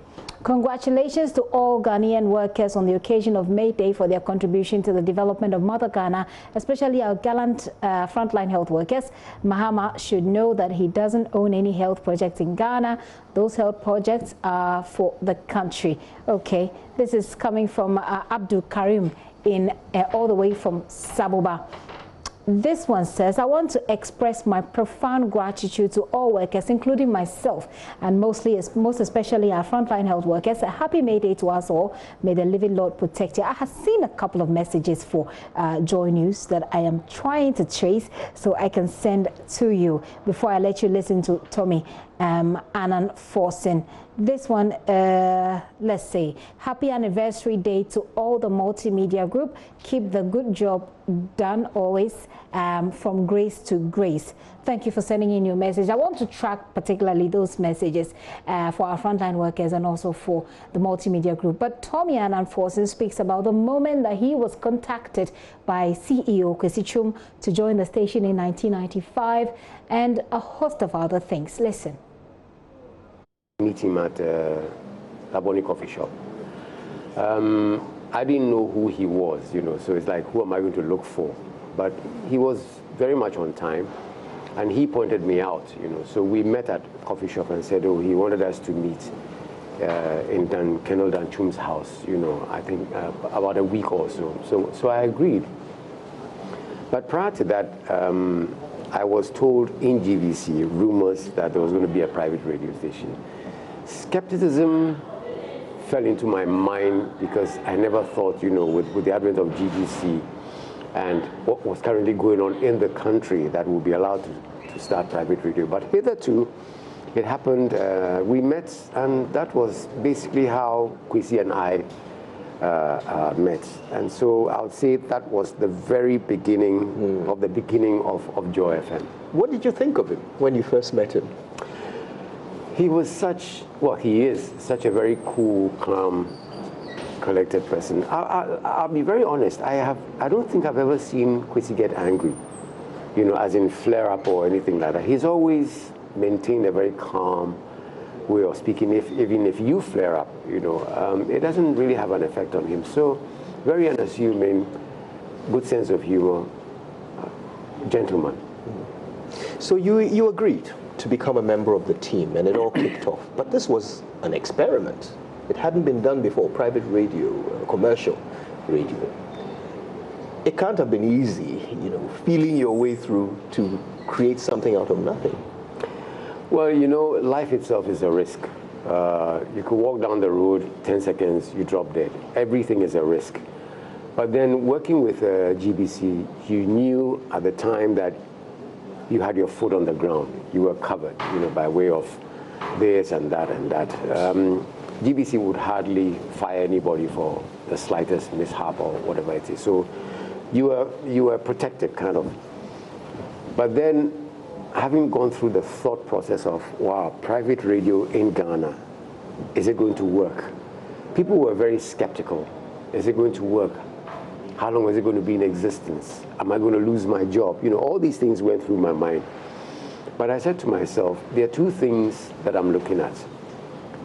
[SPEAKER 1] Congratulations to all Ghanaian workers on the occasion of May Day for their contribution to the development of Mother Ghana, especially our gallant frontline health workers. Mahama should know that he doesn't own any health projects in Ghana. Those health projects are for the country. Okay, this is coming from Abdul Karim in all the way from Sabuba. This one says, I want to express my profound gratitude to all workers, including myself, and most especially our frontline health workers. A happy May Day to us all. May the living Lord protect you. I have seen a couple of messages for Joy News that I am trying to trace so I can send to you before I let you listen to Tommy Annan Forsen. This one, let's say, happy anniversary day to all the multimedia group. Keep the good job done always, from grace to grace. Thank you for sending in your message. I want to track particularly those messages for our frontline workers and also for the multimedia group. But Tommy Annan Forsen speaks about the moment that he was contacted by CEO Kwesi Twum to join the station in 1995 and a host of other things. Listen.
[SPEAKER 3] Meet him at Laboni Coffee Shop. I didn't know who he was, you know, so it's like, who am I going to look for? But he was very much on time, and he pointed me out, you know. So we met at coffee shop and said, oh, he wanted us to meet in Colonel Dan Twum's house, you know, I think about a week or so. So I agreed. But prior to that, I was told in GVC rumors that there was going to be a private radio station. Skepticism fell into my mind because I never thought, you know, with the advent of GVC and what was currently going on in the country, that we'll be allowed to start private radio. But hitherto, it happened, we met, and that was basically how Kwesi and I met. And so I would say that was the very beginning of the beginning of Joy FM.
[SPEAKER 5] What did you think of him when you first met him?
[SPEAKER 3] He was he is such a very cool, calm, collected person. I'll be very honest, I don't think I've ever seen Kwesi get angry, you know, as in flare up or anything like that. He's always maintained a very calm way of speaking. Even if you flare up, you know, it doesn't really have an effect on him. So very unassuming, good sense of humor, gentleman.
[SPEAKER 5] So you agreed to become a member of the team, and it all kicked off. But this was an experiment. It hadn't been done before, private radio, commercial radio. It can't have been easy, you know, feeling your way through to create something out of nothing.
[SPEAKER 3] Well, you know, life itself is a risk. You could walk down the road, 10 seconds, you drop dead. Everything is a risk. But then working with GBC, you knew at the time that you had your foot on the ground. You were covered, you know, by way of this and that and that. GBC would hardly fire anybody for the slightest mishap or whatever it is. So you were protected, kind of. But then, having gone through the thought process of, wow, private radio in Ghana, is it going to work? People were very skeptical. Is it going to work? How long is it going to be in existence? Am I going to lose my job? You know, all these things went through my mind. But I said to myself, there are two things that I'm looking at.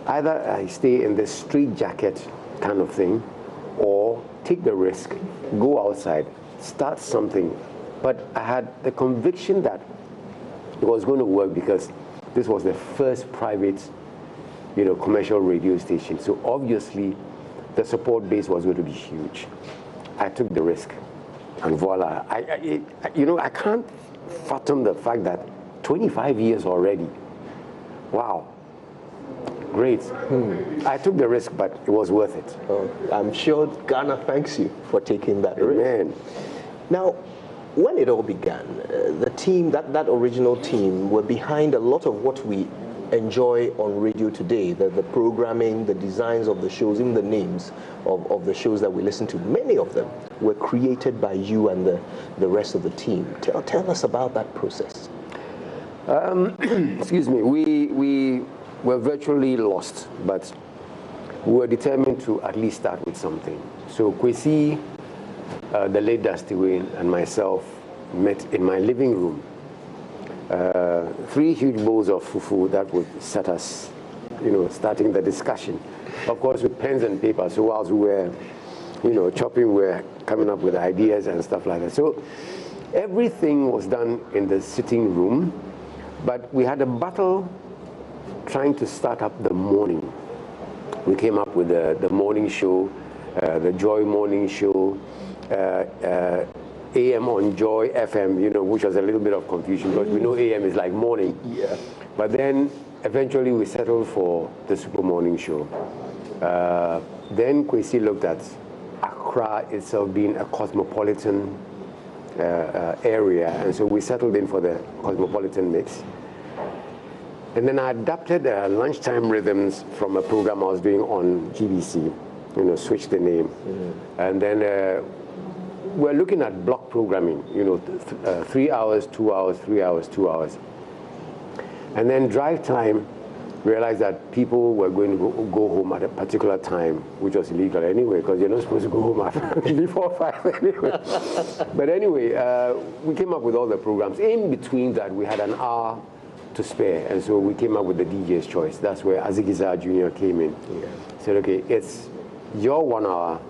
[SPEAKER 3] Either I stay in this straitjacket kind of thing, or take the risk, go outside, start something. But I had the conviction that it was going to work because this was the first private, you know, commercial radio station. So obviously, the support base was going to be huge. I took the risk, and voila. You know, I can't fathom the fact that 25 years already. Wow. Great. I took the risk, but it was worth it.
[SPEAKER 5] Oh, I'm sure Ghana thanks you for taking that risk. Now, when it all began, the team, that original team, were behind a lot of what we enjoy on radio today, the programming, the designs of the shows, even the names of the shows that we listen to. Many of them were created by you and the rest of the team. Tell us about that process.
[SPEAKER 3] Excuse me. We were virtually lost, but we were determined to at least start with something. So Kwesi, the late Dusty Wayne, and myself met in my living room. 3 huge bowls of fufu that would set us, you know, starting the discussion. Of course, with pens and paper. So whilst we were, you know, chopping, we were coming up with ideas and stuff like that. So everything was done in the sitting room, but we had a battle trying to start up the morning. We came up with the morning show, the Joy Morning Show, AM on Joy FM, you know, which was a little bit of confusion because we know AM is like morning.
[SPEAKER 5] Yeah.
[SPEAKER 3] But then eventually we settled for the Super Morning Show. Then Kwesi looked at Accra itself being a cosmopolitan area, and so we settled in for the cosmopolitan mix. And then I adapted lunchtime rhythms from a program I was doing on GBC, you know, switched the name. And then we're looking at block programming, you know, 3 hours, 2 hours, 3 hours, 2 hours. And then drive time, realized that people were going to go home at a particular time, which was illegal anyway, because you're not supposed to go home before 5 anyway. But anyway, we came up with all the programs. In between that, we had an hour to spare, and so we came up with the DJ's choice. That's where Azigiza Jr. came in. Yeah. Said, okay, it's your 1 hour.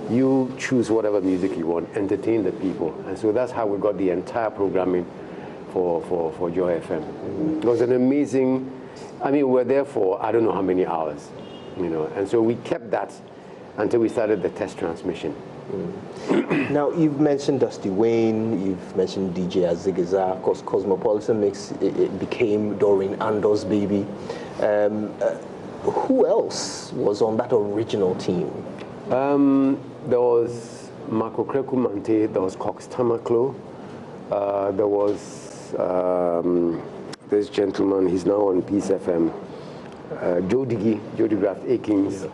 [SPEAKER 3] You choose whatever music you want, entertain the people. And so that's how we got the entire programming for Joy FM. It was an amazing, I mean, we were there for I don't know how many hours, you know, and so we kept that until we started the test transmission.
[SPEAKER 5] Now, you've mentioned Dusty Wayne, you've mentioned DJ Azigiza, of course, Cosmopolitan Mix, it became Doreen Ando's baby. Who else was on that original team?
[SPEAKER 3] There was Marco Kreku Mante, there was Cox Tamaklo, there was this gentleman, he's now on Peace FM, Joe Diggy, Jody Graft Akins.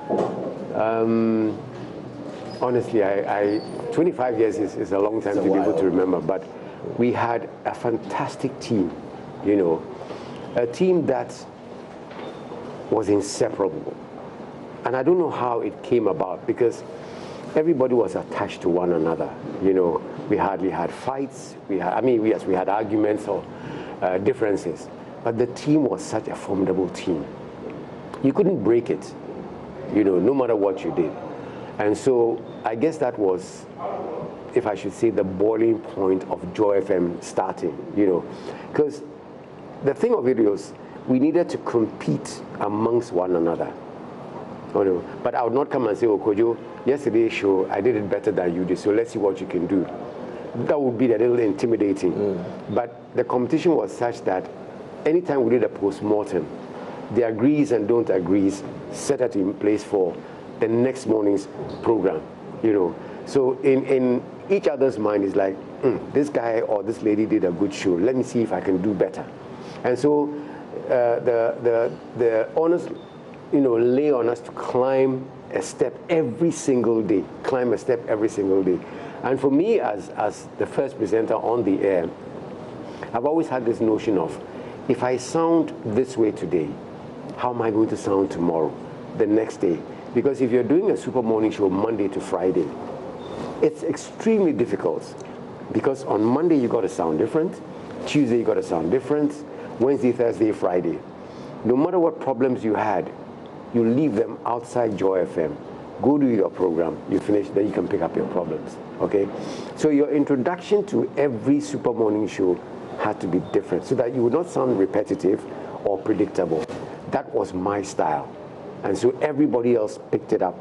[SPEAKER 3] Honestly, 25 years is a long time to be able to remember, but we had a fantastic team, you know, a team that was inseparable. And I don't know how it came about because everybody was attached to one another. You know, we hardly had fights. We had, yes, we had arguments or differences, but the team was such a formidable team. You couldn't break it, you know, no matter what you did. And so I guess that was, if I should say, the boiling point of Joy FM starting, you know, because the thing of it was we needed to compete amongst one another. Oh, no. But I would not come and say, oh, Kojo, yesterday's show, I did it better than you did, so let's see what you can do. That would be a little intimidating. But the competition was such that anytime we did a post-mortem, the agrees and don't agrees set it in place for the next morning's program, you know. So in each other's mind is like, this guy or this lady did a good show. Let me see if I can do better. And so the honest, you know, lay on us to climb a step every single day, climb a step every single day. And for me, as the first presenter on the air, I've always had this notion of, if I sound this way today, how am I going to sound tomorrow, the next day, Because if you're doing a super morning show Monday to Friday, it's extremely difficult. Because on Monday you got to sound different, Tuesday you got to sound different, Wednesday, Thursday, Friday. No matter what problems you had, you leave them outside Joy FM. Go do your program, you finish, then you can pick up your problems, okay? So your introduction to every super morning show had to be different so that you would not sound repetitive or predictable. That was my style. And so everybody else picked it up.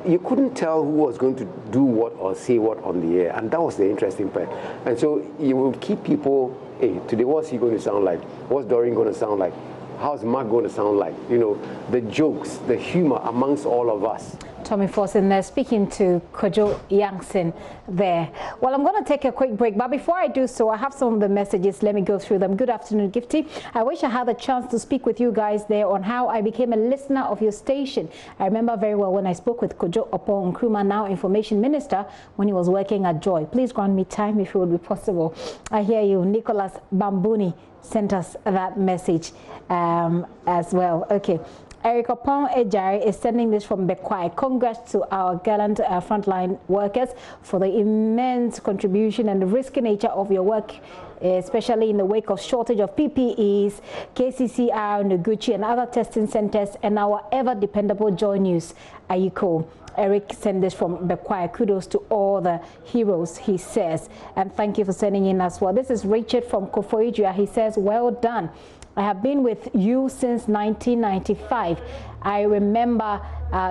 [SPEAKER 3] You couldn't tell who was going to do what or say what on the air, and that was the interesting part. And so you would keep people, hey, today what's he going to sound like? What's Doreen going to sound like? How's Mark going to sound like? You know, the jokes, the humor amongst all of us.
[SPEAKER 1] Tommy Forson there, speaking to Kojo Yankson there. Well, I'm going to take a quick break, but before I do so, I have some of the messages. Let me go through them. Good afternoon, Gifty. I wish I had the chance to speak with you guys there on how I became a listener of your station. I remember very well when I spoke with Kojo Oppong Nkrumah, now Information Minister, when he was working at Joy. Please grant me time if it would be possible. I hear you. Nicholas Bambuni sent us that message as well. Okay. Eric Opon Ejari is sending this from Bekwai. Congrats to our gallant frontline workers for the immense contribution and the risky nature of your work, especially in the wake of shortage of PPEs, KCCR, Noguchi, and other testing centers, and our ever dependable Joy News. Ayiko. Eric sent this from Bekwai. Kudos to all the heroes, he says. And thank you for sending in as well. This is Richard from Koforidua. He says, well done. I have been with you since 1995. I remember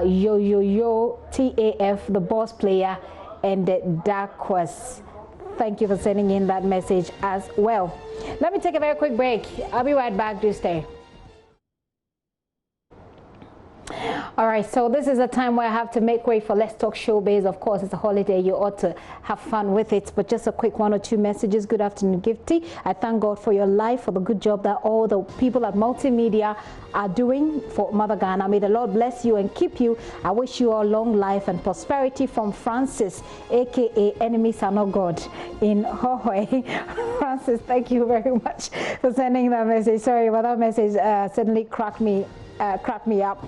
[SPEAKER 1] Yo TAF, the boss player, and Darkwas. Thank you for sending in that message as well. Let me take a very quick break. I'll be right back. Do stay. All right, so this is a time where I have to make way for Let's Talk Showbiz. Of course, it's a holiday. You ought to have fun with it. But just a quick one or two messages. Good afternoon, Gifty. I thank God for your life, for the good job that all the people at Multimedia are doing for Mother Ghana. May the Lord bless you and keep you. I wish you all long life and prosperity from Francis, a.k.a. Enemies Are Not God in Hohoi. Francis, thank you very much for sending that message. Sorry, but that message suddenly cracked me up.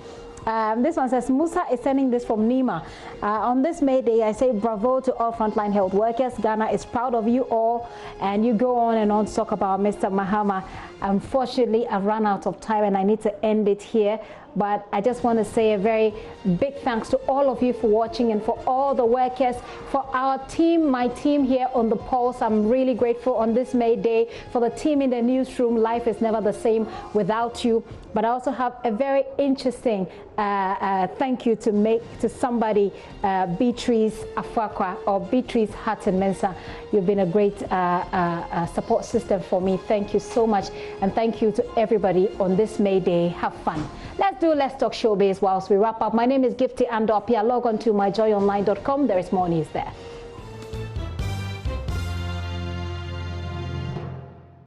[SPEAKER 1] This one says, Musa is sending this from Nima. On this May Day, I say bravo to all frontline health workers. Ghana is proud of you all. And you go on and on to talk about Mr. Mahama. Unfortunately, I've run out of time and I need to end it here. But I just want to say a very big thanks to all of you for watching and for all the workers, for our team, my team here on The Pulse. I'm really grateful on this May Day. For the team in the newsroom, life is never the same without you. But I also have a very interesting thank you to make to somebody, Beatrice Afakwa or Beatrice Hatton Mensah. You've been a great support system for me. Thank you so much. And thank you to everybody on this May Day. Have fun. Let's Talk Showbiz whilst we wrap up. My name is Gifty Andopia. Log on to myjoyonline.com. There is more news there.